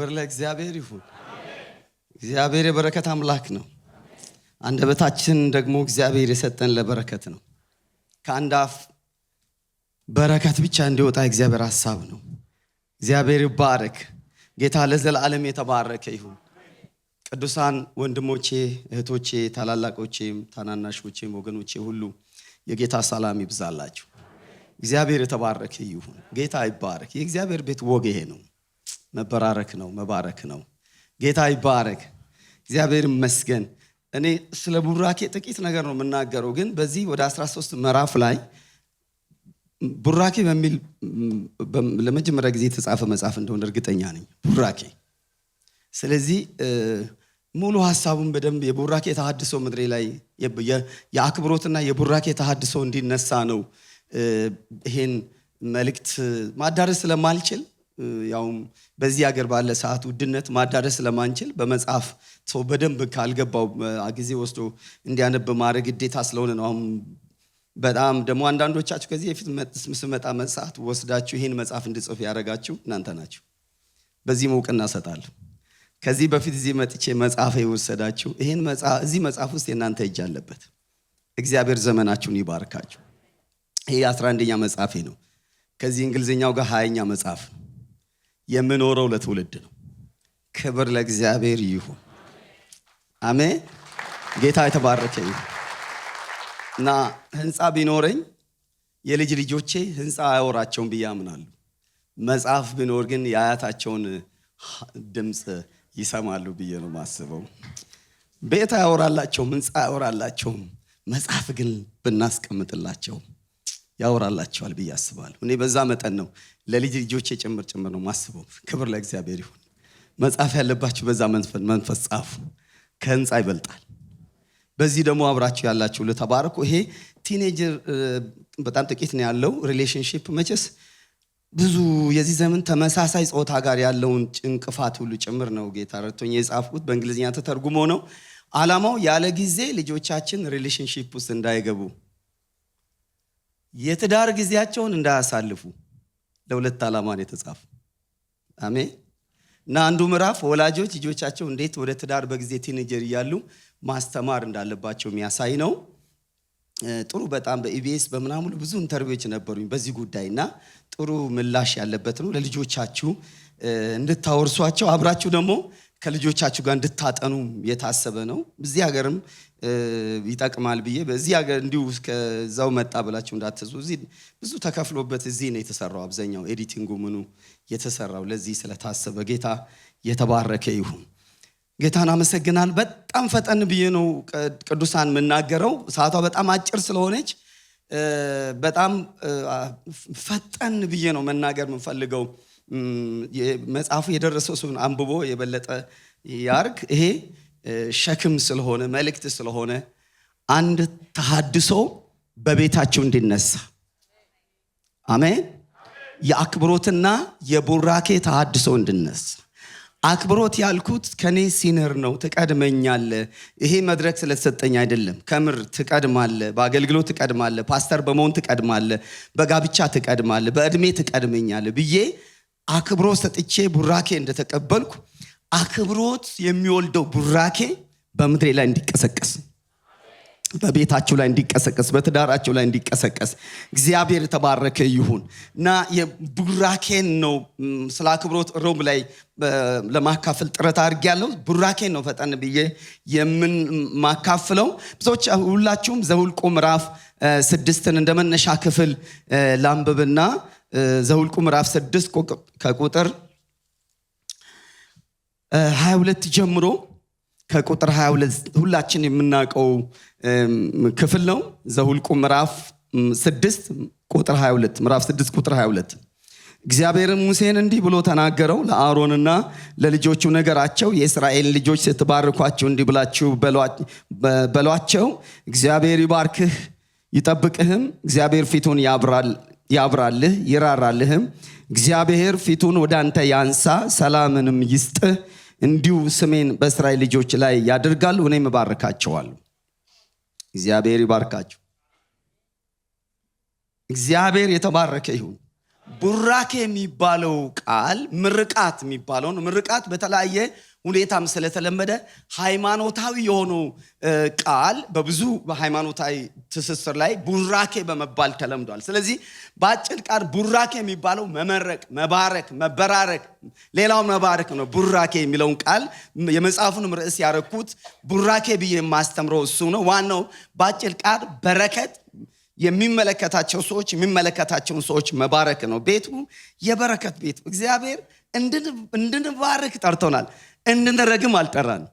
ክብር ለእግዚአብሔር ይሁን። እግዚአብሔር የበረከት አምላክ ነው። አንደበታችን ደግሞ እግዚአብሔር የሰጠን ለበረከት ነው። ከአንድ አፍ በረከት ብቻ እንዲወጣ እግዚአብሔር ሐሳብ ነው። እግዚአብሔር ይባረክ። ጌታ ለዘላለም የተባረከ ይሁን። ቅዱሳን ወንድሞቼ፣ እህቶቼ፣ ታላላቆቼም ታናናሾቼም ወገኖቼ ሁሉ የጌታ ሰላም ይብዛላችሁ። እግዚአብሔር የተባረከ ይሁን። ጌታ ይባረክ። የእግዚአብሔር ቤት ወግ ይሄ ነው። መበራረክ ነው፣ መባረክ ነው። ጌታ ይባረክ። እግዚአብሔር ይመስገን። እኔ ስለ ቡራኬ ጥቂት ነገር ነው የምናገረው፣ ግን በዚህ ወደ 13 ምዕራፍ ላይ ቡራኬ በሚል ለመጀመሪያ ጊዜ የተጻፈ መጽሐፍ እንደሆነ እርግጠኛ ነኝ። ቡራኬ። ስለዚህ ሙሉ ሐሳቡን በደንብ የቡራኬ ተሐድሶ ምድሬ ላይ የአክብሮትና የቡራኬ ተሐድሶ እንዲነሳ ነው ይሄን መልእክት ማዳረስ ስለማልችል፣ ያውም በዚህ ሀገር ባለ ሰዓት ውድነት ማዳረስ ስለማንችል በመጽሐፍ ሰው በደንብ ካልገባው ጊዜ ወስዶ እንዲያነብ ማድረግ ግዴታ ስለሆነ ነው። አሁን በጣም ደግሞ አንዳንዶቻችሁ ከዚህ በፊት ስመጣ መጽሐፍ ወስዳችሁ ይሄን መጽሐፍ እንድጽፍ ያደረጋችሁ እናንተ ናችሁ። በዚህ እውቅና እሰጣለሁ። ከዚህ በፊት እዚህ መጥቼ መጽሐፍ የወሰዳችሁ ይሄን መጽሐፍ እዚህ መጽሐፍ ውስጥ የእናንተ እጅ አለበት። እግዚአብሔር ዘመናችሁን ይባርካችሁ። ይሄ 11ኛ መጽሐፌ ነው። ከዚህ እንግሊዝኛው ጋር 20ኛ መጽሐፍ ነው። የምኖረው ለትውልድ ነው። ክብር ለእግዚአብሔር ይሁን። አሜን። ጌታ የተባረከ ይሁን። እና ህንፃ ቢኖረኝ የልጅ ልጆቼ ህንፃ አያወራቸውም ብዬ አምናለሁ። መጽሐፍ ቢኖር ግን የአያታቸውን ድምፅ ይሰማሉ ብዬ ነው ማስበው። ቤት አያወራላቸውም፣ ህንፃ አያወራላቸውም። መጽሐፍ ግን ብናስቀምጥላቸው ያወራላቸዋል ብዬ አስባለሁ። እኔ በዛ መጠን ነው ለልጅ ልጆቼ ጭምር ነው ማስበው። ክብር ለእግዚአብሔር ይሁን። መጽሐፍ ያለባችሁ በዛ መንፈስ ጻፉ። ከህንፃ ይበልጣል። በዚህ ደግሞ አብራችሁ ያላችሁ ለተባረኩ። ይሄ ቲኔጀር በጣም ጥቂት ነው ያለው ሪሌሽንሺፕ። መቼስ ብዙ የዚህ ዘመን ተመሳሳይ ጾታ ጋር ያለውን ጭንቅፋት ሁሉ ጭምር ነው ጌታ ረድቶኝ የጻፍኩት። በእንግሊዝኛ ተተርጉሞ ነው። ዓላማው ያለ ጊዜ ልጆቻችን ሪሌሽንሺፕ ውስጥ እንዳይገቡ፣ የትዳር ጊዜያቸውን እንዳያሳልፉ ለሁለት ዓላማ ነው የተጻፈው። አሜን። እና አንዱ ምዕራፍ ወላጆች ልጆቻቸው እንዴት ወደ ትዳር በጊዜ ቲኔጀር እያሉ ማስተማር እንዳለባቸው የሚያሳይ ነው። ጥሩ በጣም በኢቢኤስ በምናምን ብዙ ኢንተርቪዎች ነበሩኝ በዚህ ጉዳይና ጥሩ ምላሽ ያለበት ነው። ለልጆቻችሁ እንድታወርሷቸው አብራችሁ ደግሞ ከልጆቻችሁ ጋር እንድታጠኑ የታሰበ ነው። በዚህ ሀገርም ይጠቅማል ብዬ በዚህ ሀገር እንዲሁ ከዛው መጣ ብላችሁ እንዳትዙ። እዚህ ብዙ ተከፍሎበት እዚህ ነው የተሰራው። አብዛኛው ኤዲቲንጉ ምኑ የተሰራው ለዚህ ስለታሰበ ጌታ የተባረከ ይሁን። ጌታን አመሰግናል። በጣም ፈጠን ብዬ ነው ቅዱሳን የምናገረው። ሰዓቷ በጣም አጭር ስለሆነች በጣም ፈጠን ብዬ ነው መናገር የምንፈልገው። መጽሐፉ የደረሰው ሰው አንብቦ የበለጠ ያርግ። ይሄ ሸክም ስለሆነ መልእክት ስለሆነ አንድ ተሐድሶ በቤታችሁ እንዲነሳ፣ አሜን። የአክብሮትና የቡራኬ ተሐድሶ እንዲነሳ። አክብሮት ያልኩት ከኔ ሲነር ነው። ትቀድመኛለ። ይሄ መድረክ ስለተሰጠኝ አይደለም። ከምር ትቀድማለ። በአገልግሎት ትቀድማለ። ፓስተር በመሆን ትቀድማለ። በጋብቻ ትቀድማለ። በእድሜ ትቀድመኛለ ብዬ አክብሮት ሰጥቼ ቡራኬ እንደተቀበልኩ አክብሮት የሚወልደው ቡራኬ በምድሬ ላይ እንዲቀሰቀስ፣ በቤታችሁ ላይ እንዲቀሰቀስ፣ በትዳራችሁ ላይ እንዲቀሰቀስ እግዚአብሔር የተባረከ ይሁን። እና የቡራኬን ነው ስለ አክብሮት ሮም ላይ ለማካፈል ጥረት አድርጌያለሁ። ቡራኬን ነው ፈጠን ብዬ የማካፍለው። ብዙዎች ሁላችሁም ዘኍልቍ ምዕራፍ 6ን እንደመነሻ ክፍል ላንብብና ዘኍልቍ ምዕራፍ 6 ከቁጥር 22 ጀምሮ ከቁጥር 22 ሁላችን የምናውቀው ክፍል ነው። ዘኍልቍ ምዕራፍ 6 ቁጥር 22 ምዕራፍ 6 ቁጥር 22 እግዚአብሔርም ሙሴን እንዲህ ብሎ ተናገረው። ለአሮንና ለልጆቹ ነገራቸው፣ የእስራኤል ልጆች ስትባርኳቸው እንዲህ ብላችሁ በሏቸው፣ እግዚአብሔር ይባርክህ ይጠብቅህም፣ እግዚአብሔር ፊቱን ያብራልህ ይራራልህም፣ እግዚአብሔር ፊቱን ወደ አንተ ያንሳ ሰላምንም ይስጥህ፣ እንዲሁ ስሜን በእስራኤል ልጆች ላይ ያደርጋሉ፣ እኔም እባርካቸዋለሁ። እግዚአብሔር ይባርካችሁ። እግዚአብሔር የተባረከ ይሁን። ቡራኬ የሚባለው ቃል ምርቃት የሚባለው ነው። ምርቃት በተለያየ ሁኔታም ስለተለመደ ሃይማኖታዊ የሆኑ ቃል በብዙ ሃይማኖታዊ ትስስር ላይ ቡራኬ በመባል ተለምዷል። ስለዚህ በአጭር ቃል ቡራኬ የሚባለው መመረቅ፣ መባረክ፣ መበራረክ፣ ሌላው መባረክ ነው። ቡራኬ የሚለውን ቃል የመጽሐፉን ርዕስ ያረኩት ቡራኬ ብዬ የማስተምረው እሱ ነው። ዋናው በአጭር ቃል በረከት የሚመለከታቸውን ሰዎች መባረክ ነው። ቤቱ የበረከት ቤት። እግዚአብሔር እንድንባርክ ጠርቶናል። እንድንረግም አልጠራንም።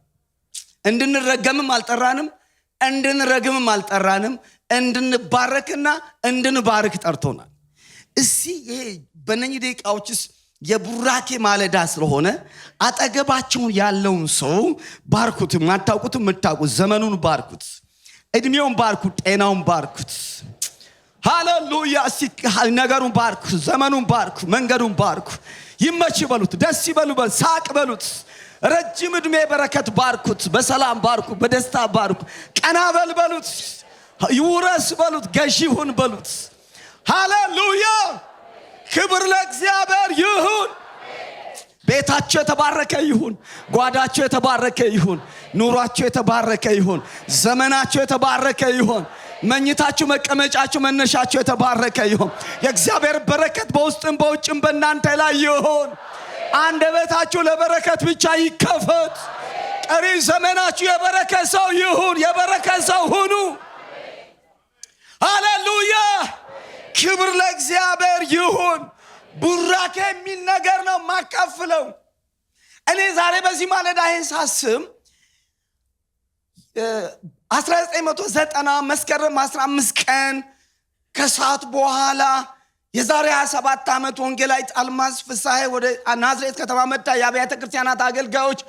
እንድንረገምም አልጠራንም። እንድንረግምም አልጠራንም። እንድንባረክና እንድንባርክ ጠርቶናል። ይሄ በእነኚህ ደቂቃዎችስ የቡራኬ ማለዳ ስለሆነ አጠገባቸውን ያለውን ሰው ባርኩት። ማታውቁት የምታውቁት ዘመኑን ባርኩት፣ እድሜውን ባርኩት፣ ጤናውን ባርኩት። ሃሌሉያ! ነገሩን ባርኩ፣ ዘመኑን ባርኩ፣ መንገዱን ባርኩ። ይመች በሉት፣ ደስ ይበሉ፣ ሳቅ በሉት። ረጅም እድሜ በረከት ባርኩት፣ በሰላም ባርኩ፣ በደስታ ባርኩ። ቀና በል በሉት፣ ይውረስ በሉት፣ ገዢ ሁን በሉት። ሃሌሉያ! ክብር ለእግዚአብሔር ይሁን። ቤታቸው የተባረከ ይሁን። ጓዳቸው የተባረከ ይሁን። ኑሯቸው የተባረከ ይሁን። ዘመናቸው የተባረከ ይሁን። መኝታችሁ፣ መቀመጫችሁ፣ መነሻችሁ የተባረከ ይሁን። የእግዚአብሔር በረከት በውስጥም በውጭም በእናንተ ላይ ይሁን። አንደበታችሁ ለበረከት ብቻ ይከፈት። ቀሪ ዘመናችሁ የበረከት ሰው ይሁን። የበረከት ሰው ሁኑ። ሃሌሉያ! ክብር ለእግዚአብሔር ይሁን። ቡራኬ የሚል ነገር ነው ማካፍለው። እኔ ዛሬ በዚህ ማለዳ ይህን ሳስብ 1990 መስከረም 15 ቀን ከሰዓት በኋላ የዛሬ 27 ዓመት ወንጌላዊ አልማዝ ፍሳሐ ወደ ናዝሬት ከተማ መጣ። የአብያተ ክርስቲያናት አገልጋዮች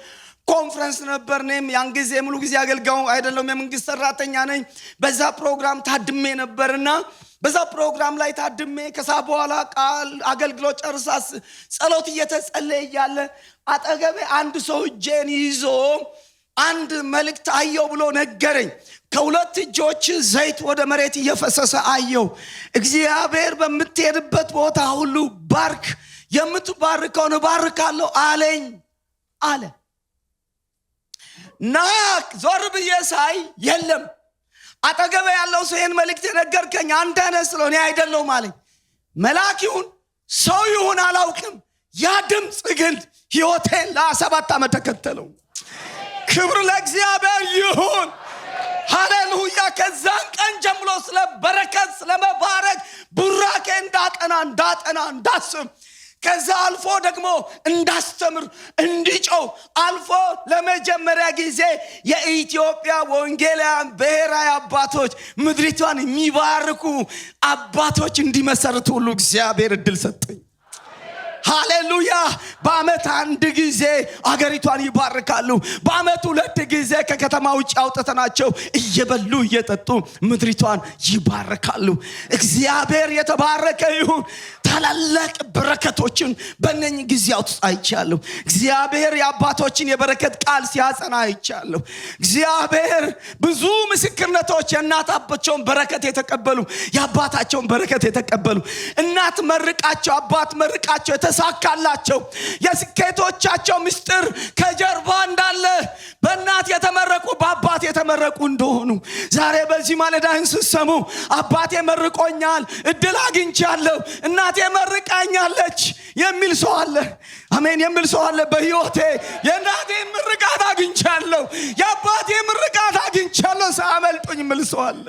ኮንፈረንስ ነበር። እኔም ያን ጊዜ ሙሉ ጊዜ አገልጋዩ አይደለም፣ የመንግስት ሰራተኛ ነኝ። በዛ ፕሮግራም ታድሜ ነበርና በዛ ፕሮግራም ላይ ታድሜ ከሰዓት በኋላ ቃል አገልግሎት ጨርሳስ ጸሎት እየተጸለየ ያለ አጠገቤ አንድ ሰው እጄን ይዞ አንድ መልእክት አየው ብሎ ነገረኝ። ከሁለት እጆች ዘይት ወደ መሬት እየፈሰሰ አየው። እግዚአብሔር በምትሄድበት ቦታ ሁሉ ባርክ፣ የምትባርከውን እባርካለሁ አለኝ አለ። ና ዞር ብዬ ሳይ የለም። አጠገቤ ያለው ሰው ይህን መልእክት የነገርከኝ አንተ ነህ ስለው እኔ አይደለሁም አለኝ። መልአክ ይሁን ሰው ይሁን አላውቅም። ያ ድምፅ ግን ሕይወቴን ለ7 ዓመት ተከተለው። ክብር ለእግዚአብሔር ይሁን። ሃሌሉያ! ከዛን ቀን ጀምሮ ስለ በረከት፣ ስለ መባረክ ቡራኬ እንዳስብ ከዛ አልፎ ደግሞ እንዳስተምር እንዲጮው አልፎ ለመጀመሪያ ጊዜ የኢትዮጵያ ወንጌላውያን ብሔራዊ አባቶች ምድሪቷን የሚባርኩ አባቶች እንዲመሰርቱ ሁሉ እግዚአብሔር እድል ሰጠኝ። ሃሌሉያ! በአመት አንድ ጊዜ አገሪቷን ይባርካሉ። በአመት 2 ጊዜ ከከተማ ውጭ አውጥተናቸው እየበሉ እየጠጡ ምድሪቷን ይባርካሉ። እግዚአብሔር የተባረከ ይሁን። ታላላቅ በረከቶችን በእነኚህ ጊዜያት ውስጥ አይቻለሁ። እግዚአብሔር የአባቶችን የበረከት ቃል ሲያጸና አይቻለሁ። እግዚአብሔር ብዙ ምስክርነቶች የእናት አባታቸውን በረከት የተቀበሉ፣ የአባታቸውን በረከት የተቀበሉ፣ እናት መርቃቸው አባት መርቃቸው የተሳካላቸው፣ የስኬቶቻቸው ምስጢር ከጀርባ እንዳለ በእናት የተመረቁ በአባት የተመረቁ እንደሆኑ ዛሬ በዚህ ማለዳን ስትሰሙ አባቴ መርቆኛል፣ እድል አግኝቻለሁ፣ እናቴ መርቃኛለች የሚል ሰው አለ። አሜን የሚል ሰው አለ። በህይወቴ የእናቴ ምርቃት አግኝቻለሁ፣ የአባቴ ምርቃት አግኝቻለሁ፣ ሳያመልጡኝ የሚል ሰው አለ።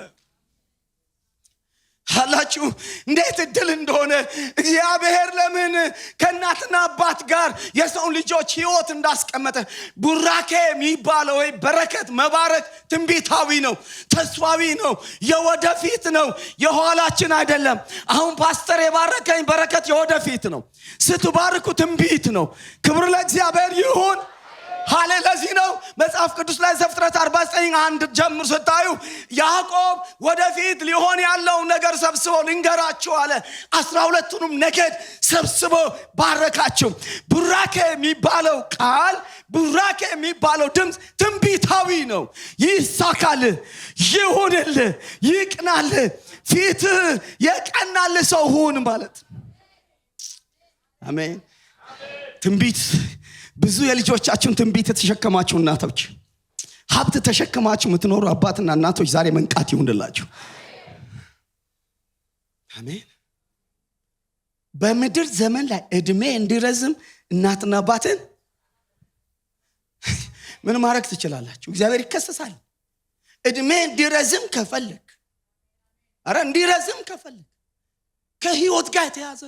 አላችሁ እንዴት እድል እንደሆነ እግዚአብሔር ለምን ከእናትና አባት ጋር የሰው ልጆች ህይወት እንዳስቀመጠ። ቡራኬ የሚባለው ወይ በረከት መባረክ ትንቢታዊ ነው፣ ተስፋዊ ነው፣ የወደፊት ነው፣ የኋላችን አይደለም። አሁን ፓስተር የባረከኝ በረከት የወደፊት ነው። ስትባርኩ ትንቢት ነው። ክብር ለእግዚአብሔር ይሁን። ሃሌ ለዚህ ነው መጽሐፍ ቅዱስ ላይ ዘፍጥረት 49:1 ጀምሮ ስታዩ ያዕቆብ ወደፊት ሊሆን ያለው ነገር ሰብስቦ ልንገራችሁ አለ። 12ቱንም ነገድ ሰብስቦ ባረካቸው። ቡራኬ የሚባለው ቃል፣ ቡራኬ የሚባለው ድምፅ ትንቢታዊ ነው። ይሳካልህ፣ ይሁንልህ፣ ይቅናልህ፣ ፊትህ የቀናልህ ሰው ሁን ማለት። አሜን። ትንቢት ብዙ የልጆቻችሁን ትንቢት ተሸከማችሁ እናቶች፣ ሀብት ተሸከማችሁ የምትኖሩ አባትና እናቶች ዛሬ መንቃት ይሁንላችሁ። አሜን። በምድር ዘመን ላይ እድሜ እንዲረዝም እናትና አባትን ምን ማድረግ ትችላላችሁ? እግዚአብሔር ይከሰሳል። እድሜ እንዲረዝም ከፈለክ እንዲረዝም ከፈለክ ከህይወት ጋር የተያዘ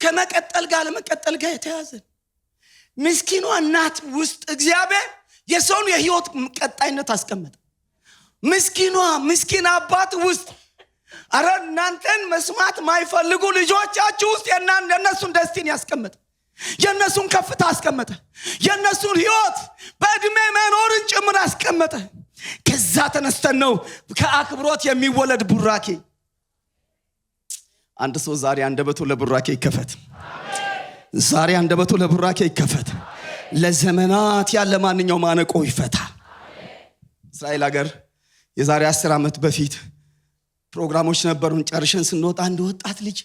ከመቀጠል ጋር ለመቀጠል ጋር የተያዘ ምስኪኗ እናት ውስጥ እግዚአብሔር የሰውን የህይወት ቀጣይነት አስቀመጠ። ምስኪን አባት ውስጥ እናንተን መስማት ማይፈልጉ ልጆቻችሁ ውስጥ የነሱን ደስቲኒ ያስቀመጠ፣ የነሱን ከፍታ አስቀመጠ፣ የነሱን ህይወት በእድሜ መኖርን ጭምር አስቀመጠ። ከዛ ተነስተን ነው ከአክብሮት የሚወለድ ቡራኬ። አንድ ሰው ዛሬ አንደበቱ ለቡራኬ ይከፈት። ዛሬ አንደበቱ ለቡራኬ ይከፈት። ለዘመናት ያለ ማንኛው ማነቆ ይፈታ። እስራኤል ሀገር የዛሬ 10 ዓመት በፊት ፕሮግራሞች ነበሩን። ጨርሸን ስንወጣ አንድ ወጣት ልጅ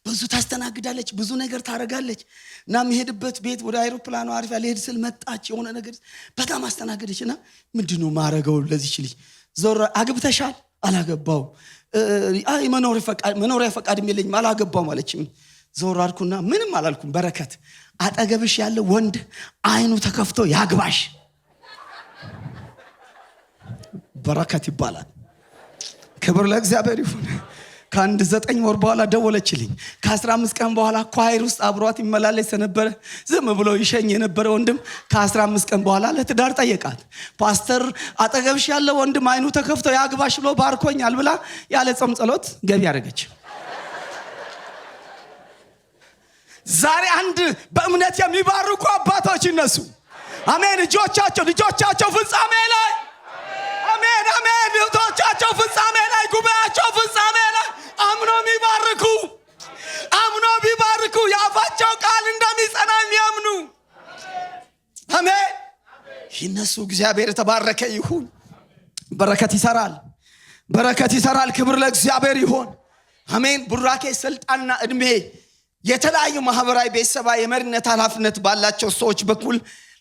ብዙ ታስተናግዳለች፣ ብዙ ነገር ታረጋለች እና መሄድበት ቤት ወደ አይሮፕላኑ አርፋ ሊሄድ ስል መጣች። የሆነ ነገር በጣም አስተናገደችና ምንድነው ማረገው ለዚህ ልጅ? ዞር አግብተሻል? አላገባው። አይ መኖሪያ ፈቃድ የለኝም አላገባው ማለችኝ። ዞር አልኩና ምንም አላልኩም። በረከት አጠገብሽ ያለ ወንድ አይኑ ተከፍቶ ያግባሽ። በረከት ይባላል። ክብር ለእግዚአብሔር ይሁን። ከአንድ 9 ወር በኋላ ደወለችልኝ። ከ15 ቀን በኋላ ኳይር ውስጥ አብሯት ይመላለስ የነበረ ዝም ብሎ ይሸኝ የነበረ ወንድም ከ15 ቀን በኋላ ለትዳር ጠየቃት። ፓስተር አጠገብሽ ያለ ወንድም አይኑ ተከፍቶ ያግባሽ ብሎ ባርኮኛል ብላ ያለ ጾም ጸሎት ገቢ ያደረገች። ዛሬ አንድ በእምነት የሚባርኩ አባቶች ይነሱ። አሜን። ልጆቻቸው ፍጻሜ ላይ አሜን አሜን። ልጆቻቸው ፍጻሜ ላይ፣ ጉባኤያቸው ፍጻሜ ላይ አምኖ ቢባርኩ የአፋቸው ቃል እንደሚጸና የሚያምኑ አሜን ይነሱ። እግዚአብሔር የተባረከ ይሁን። በረከት ይሰራል። ክብር ለእግዚአብሔር ይሁን። አሜን። ቡራኬ ስልጣንና እድሜ የተለያዩ ማህበራዊ፣ ቤተሰባዊ የመሪነት ኃላፊነት ባላቸው ሰዎች በኩል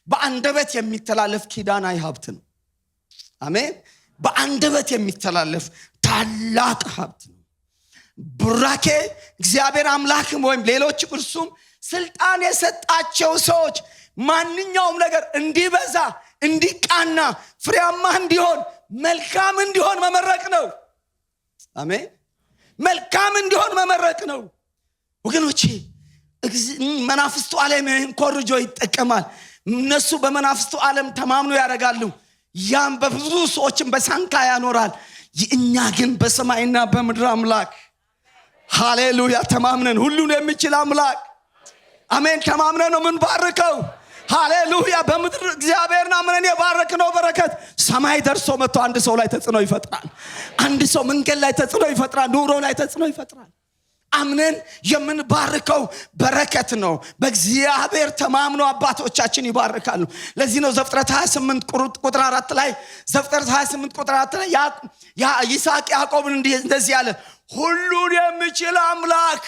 በአንደበት የሚተላለፍ ኪዳናዊ ሀብት ነው። አሜን። በአንደበት የሚተላለፍ ታላቅ ሀብት ነው። ቡራኬ እግዚአብሔር አምላክም ወይም ሌሎች እርሱም ስልጣን የሰጣቸው ሰዎች ማንኛውም ነገር እንዲበዛ፣ እንዲቃና፣ ፍሬያማ እንዲሆን፣ መልካም እንዲሆን መመረቅ ነው። አሜን። መልካም እንዲሆን መመረቅ ነው። ወገኖቼ መናፍስቱ ዓለም ኮርጆ ይጠቀማል። እነሱ በመናፍስቱ ዓለም ተማምኖ ያደርጋሉ። ያም በብዙ ሰዎችን በሳንካ ያኖራል። እኛ ግን በሰማይና በምድር አምላክ ሃሌሉያ ተማምነን፣ ሁሉን የሚችል አምላክ አሜን ተማምነን ነው ምን ባርከው። ሃሌሉያ። በምድር እግዚአብሔርና ምንን የባረክነው በረከት ሰማይ ደርሶ መጥቶ አንድ ሰው ላይ ተጽዕኖ ይፈጥራል። አንድ ሰው መንገድ ላይ ተጽዕኖ ይፈጥራል። ኑሮ ላይ ተጽዕኖ ይፈጥራል። አምነን የምንባርከው በረከት ነው። በእግዚአብሔር ተማምኖ አባቶቻችን ይባርካሉ። ለዚህ ነው ዘፍጥረት 28 ቁጥር 4 ላይ ይስሐቅ ያዕቆብን እንደዚህ ያለ ሁሉን የሚችል አምላክ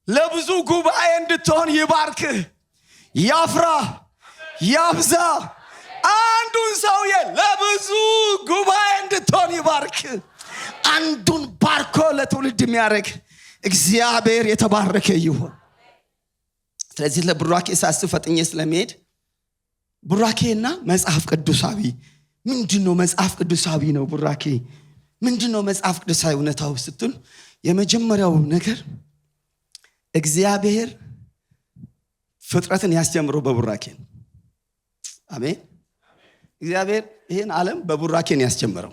ለብዙ ጉባኤ እንድትሆን ይባርክህ፣ ያፍራ፣ ያብዛ። አንዱን ሰውዬ ለብዙ ጉባኤ እንድትሆን ይባርክህ። አንዱን ባርኮ ለትውልድ የሚያደርግ እግዚአብሔር የተባረከ ይሁን። ስለዚህ ለቡራኬ ሳስብ ፈጥኜ ስለሚሄድ ቡራኬና መጽሐፍ ቅዱሳዊ ምንድነው? መጽሐፍ ቅዱሳዊ ነው ቡራኬ ምንድነው? መጽሐፍ ቅዱሳዊ እውነታው ስትል የመጀመሪያው ነገር እግዚአብሔር ፍጥረትን ያስጀምረው በቡራኬ ነው። አሜን። እግዚአብሔር ይሄን ዓለም በቡራኬን ያስጀመረው።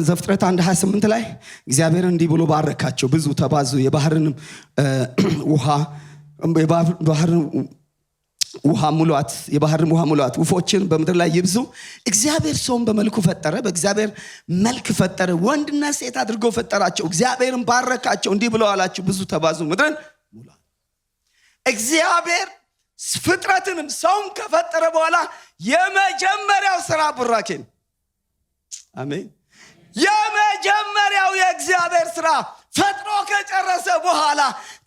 ዘፍጥረት 1:28 ላይ እግዚአብሔር እንዲህ ብሎ ባረካቸው፣ ብዙ ተባዙ፣ የባህርን ውሃ ሙሏት፣ ውፎችን በምድር ላይ ይብዙ። እግዚአብሔር ሰውን በመልኩ ፈጠረ፣ በእግዚአብሔር መልክ ፈጠረ፣ ወንድና ሴት አድርጎ ፈጠራቸው። እግዚአብሔርን ባረካቸው፣ እንዲህ ብሎ አላቸው፣ ብዙ ተባዙ፣ ምድርን ሙሏት። እግዚአብሔር ፍጥረትንም ሰውን ከፈጠረ በኋላ የመጀመሪያው ስራ ቡራኬ ነው። አሜን። የመጀመሪያው የእግዚአብሔር ስራ ፈጥሮ ከጨረሰ በኋላ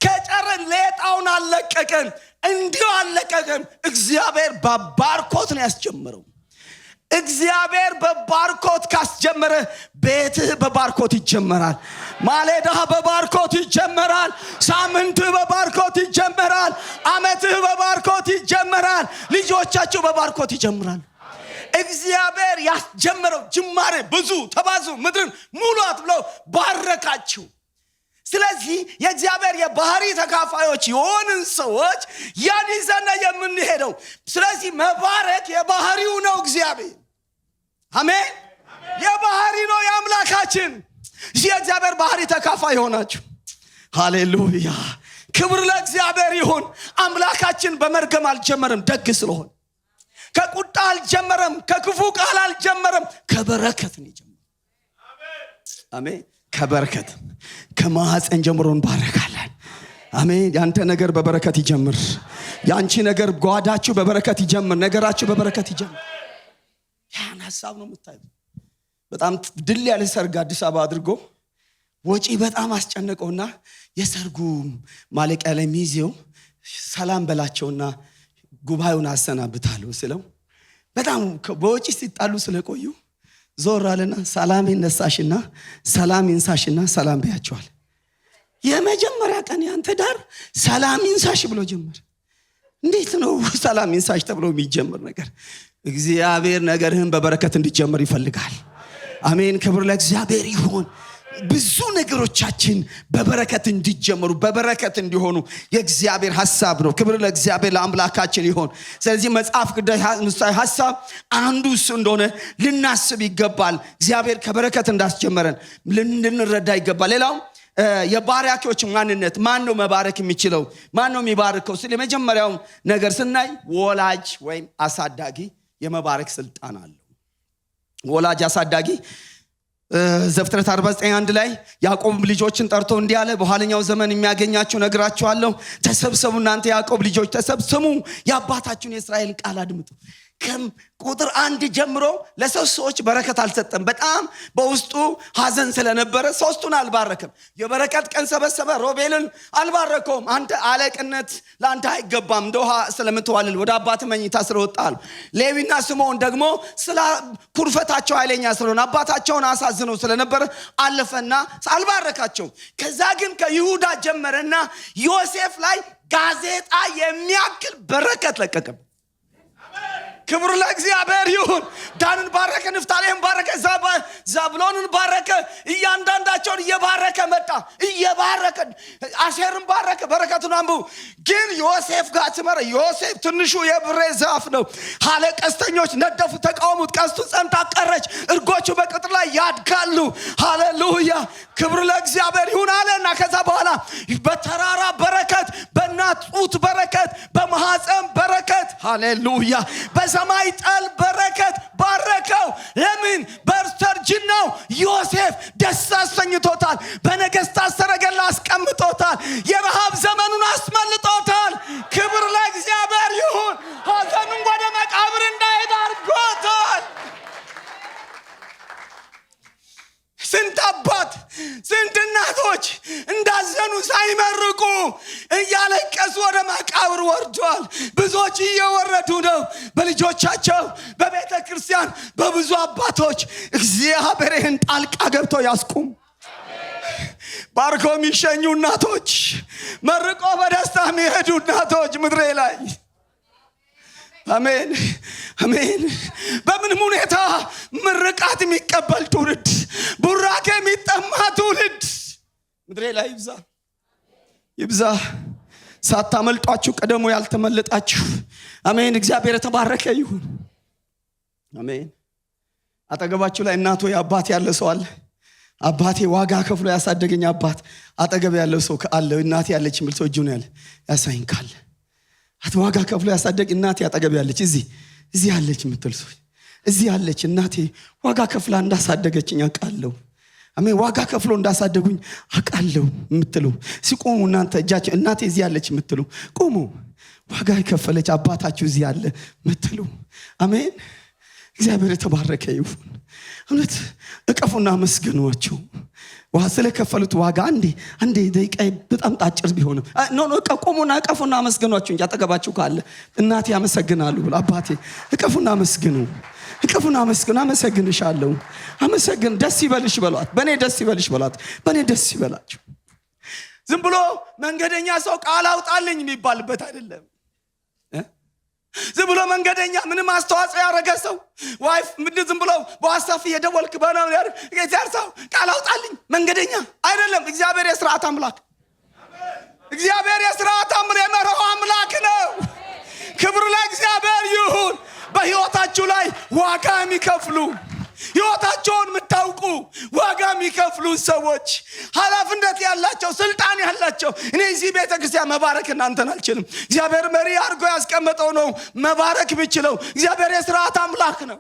ከጨረን ሌጣውን አለቀቀን። እንዲሁ አለቀቀን። እግዚአብሔር በባርኮት ነው ያስጀመረው። እግዚአብሔር በባርኮት ካስጀመረ ቤትህ በባርኮት ይጀመራል። ማለዳህ በባርኮት ይጀመራል። ሳምንትህ በባርኮት ይጀመራል። ዓመትህ በባርኮት ይጀመራል። ልጆቻችሁ በባርኮት ይጀምራል። እግዚአብሔር ያስጀመረው ጅማሬ ብዙ ተባዙ ምድርን ሙሏት ብሎ ባረካችሁ። ስለዚህ የእግዚአብሔር የባህሪ ተካፋዮች የሆንን ሰዎች ያን ይዘን የምንሄደው። ስለዚህ መባረክ የባህሪው ነው እግዚአብሔር። አሜን። የባህሪ ነው የአምላካችን። የእግዚአብሔር ባህሪ ተካፋይ ሆናችሁ ሃሌሉያ፣ ክብር ለእግዚአብሔር ይሁን። አምላካችን በመርገም አልጀመረም፣ ደግ ስለሆነ ከቁጣ አልጀመረም፣ ከክፉ ቃል አልጀመረም፣ ከበረከት ነው የጀመረው። አሜን። ከበረከት ከማህፀን ጀምሮ እንባረካለን። አሜን። ያንተ ነገር በበረከት ይጀምር። ያንቺ ነገር ጓዳችሁ በበረከት ይጀምር። ነገራችሁ በበረከት ይጀምር። ያን ሐሳብ ነው የምታዩት። በጣም ድል ያለ ሰርግ አዲስ አበባ አድርጎ ወጪ በጣም አስጨነቀውና የሰርጉ ማለቂያ ላይ ሚዜው ሰላም በላቸውና ጉባኤውን አሰናብታለሁ ስለው በጣም በወጪ ሲጣሉ ስለቆዩ ዞር አለና ሰላም ይነሳሽና ሰላም ይንሳሽና ሰላም በያቸዋል። የመጀመሪያ ቀን ያንተ ዳር ሰላም ይንሳሽ ብሎ ጀመረ። እንዴት ነው ሰላም ይንሳሽ ተብሎ የሚጀምር ነገር? እግዚአብሔር ነገርህን በበረከት እንዲጀምር ይፈልጋል። አሜን። ክብር ለእግዚአብሔር ይሁን። ብዙ ነገሮቻችን በበረከት እንዲጀምሩ በበረከት እንዲሆኑ የእግዚአብሔር ሐሳብ ነው። ክብር ለእግዚአብሔር ለአምላካችን ይሁን። ስለዚህ መጽሐፍ ቅዱስ ሐሳብ አንዱ እሱ እንደሆነ ልናስብ ይገባል። እግዚአብሔር ከበረከት እንዳስጀመረን ልንረዳ ይገባል። ሌላው የባራኪዎች ማንነት፣ ማን ነው መባረክ የሚችለው? ማን ነው የሚባርከው? ስለ መጀመሪያው ነገር ስናይ ወላጅ ወይም አሳዳጊ የመባረክ ስልጣን አለው። ወላጅ አሳዳጊ ዘፍጥረት 49:1 ላይ ያዕቆብ ልጆችን ጠርቶ እንዲህ አለ፣ በኋለኛው ዘመን የሚያገኛችሁ ነግራችኋለሁ። ተሰብሰቡ፣ እናንተ ያዕቆብ ልጆች ተሰብስቡ፣ የአባታችሁን የእስራኤል ቃል አድምጡ። ቁጥር 1 ጀምሮ ለሰዎች በረከት አልሰጠም። በጣም በውስጡ ሐዘን ስለነበረ ሶስቱን አልባረከም። የበረከት ቀን ሰበሰበ። ሮቤልን አልባረከውም። አንተ አለቅነት ላንተ አይገባም፣ እንደውሃ ስለምትዋልል ወደ አባት መኝታ ስለወጣል። ሌዊና ስምዖን ደግሞ ስለ ኩርፈታቸው ኃይለኛ ስለሆነ አባታቸውን አሳዝነው ስለነበረ አለፈና አልባረካቸው። ከዛ ግን ከይሁዳ ጀመረና ዮሴፍ ላይ ጋዜጣ የሚያክል በረከት ለቀቀ። ክብር ለእግዚአብሔር ይሁን። ዳንን ባረከ፣ ንፍታሌምን ባረከ፣ ዛብሎንን ባረከ። እያንዳንዳቸውን እየባረከ መጣ። እየባረከ አሴርን ባረከ። በረከቱን አንብቡ። ግን ዮሴፍ ጋር ተመረ። ዮሴፍ ትንሹ የብሬ ዛፍ ነው። ሐለ ቀስተኞች ነደፉ፣ ተቃወሙት። ቀስቱ ጸንታ ቀረች። እርጎቹ በቅጥር ላይ ያድጋሉ። ሃሌሉያ፣ ክብር ለእግዚአብሔር ይሁን አለና ከዛ በኋላ በተራራ በረከት፣ በእናት ጡት በረከት፣ በማህፀን በረከት፣ ሃሌሉያ፣ በሰማይ ጠል በረከት ባረከው። ለምን? በስተርጅናው ዮሴፍ ደስ አሰኝቶታል። በነገስታት ሰረገላ አስቀምጦታል። የረሃብ ዘመኑን አስመልጦታል። ክብር ለእግዚአብሔር ይሁን። ሐዘኑን ወደ መቃብር እንዳይሄድ አድርጎታል። ስንት አባት ስንት እናቶች እንዳዘኑ ሳይመርቁ እያለቀሱ ወደ መቃብር ወርደዋል። ብዙዎች እየወረዱ ነው በልጆቻቸው በቤተ ክርስቲያን በብዙ አባቶች። እግዚአብሔር ይህን ጣልቃ ገብቶ ያስቁም። ባርኮ የሚሸኙ እናቶች፣ መርቆ በደስታ የሚሄዱ እናቶች ምድሬ ላይ አሜን አሜን። በምንም ሁኔታ ምርቃት የሚቀበል ትውልድ፣ ቡራኬ የሚጠማ ትውልድ ምድሬ ላይ ይብዛ ይብዛ። ሳታመልጧችሁ ቀደሙ ያልተመለጣችሁ አሜን። እግዚአብሔር የተባረከ ይሁን አሜን። አጠገባችሁ ላይ እናቱ አባት ያለ ሰው አለ? አባቴ ዋጋ ከፍሎ ያሳደገኝ አባት አጠገብ ያለው ሰው አለ? እናቴ ያለች የሚል ሰው እጁን ያለ ያሳይን ካለ ዋጋ ከፍሎ ያሳደግ እናቴ አጠገብ ያለች እዚህ ያለች የምትል ሰው እዚህ ያለች እናቴ ዋጋ ከፍላ እንዳሳደገችኝ አውቃለሁ። አሜን። ዋጋ ከፍሎ እንዳሳደጉኝ አውቃለሁ የምትሉ ሲቆሙ እናንተ እጃችሁ እናቴ እዚህ ያለች የምትሉ ቆሙ። ዋጋ የከፈለች አባታችሁ እዚህ ያለ የምትሉ አሜን። እግዚአብሔር የተባረከ ይሁን። እውነት እቀፉና መስገኗቸው። ውሃ ስለከፈሉት ዋጋ አንዴ ደቂቃ በጣም ጣጭር ቢሆንም ኖ ቆሙና እቀፉና አመስግኗቸው እንጂ አጠገባችሁ ካለ እናቴ ያመሰግናሉ ብሎ አባቴ እቀፉና አመስግኑ አመሰግንሻለሁ አመሰግን ደስ ይበልሽ በሏት በኔ ደስ ይበልሽ በሏት በኔ ደስ ይበላችሁ ዝም ብሎ መንገደኛ ሰው ቃል አውጣልኝ የሚባልበት አይደለም ዝም ብሎ መንገደኛ ምንም አስተዋጽኦ ያደረገ ሰው ዋይፍ ዝም ብሎ በዋትስአፕ እየደወልክ በነው እግዚአብሔር ሰው ቃል አውጣልኝ መንገደኛ አይደለም እግዚአብሔር የሥርዓት አምላክ እግዚአብሔር የሥርዓት አምላክ ነው ክብር ለእግዚአብሔር ይሁን በሕይወታችሁ ላይ ዋጋ የሚከፍሉ ሕይወታቸውን የምታውቁ ዋጋ የሚከፍሉ ሰዎች ኃላፊነት ያላቸው ስልጣን ያላቸው እኔ እዚህ ቤተክርስቲያን መባረክ እናንተን አልችልም እግዚአብሔር መሪ አድርጎ ያስቀመጠው ነው መባረክ ብችለው እግዚአብሔር የሥርዓት አምላክ ነው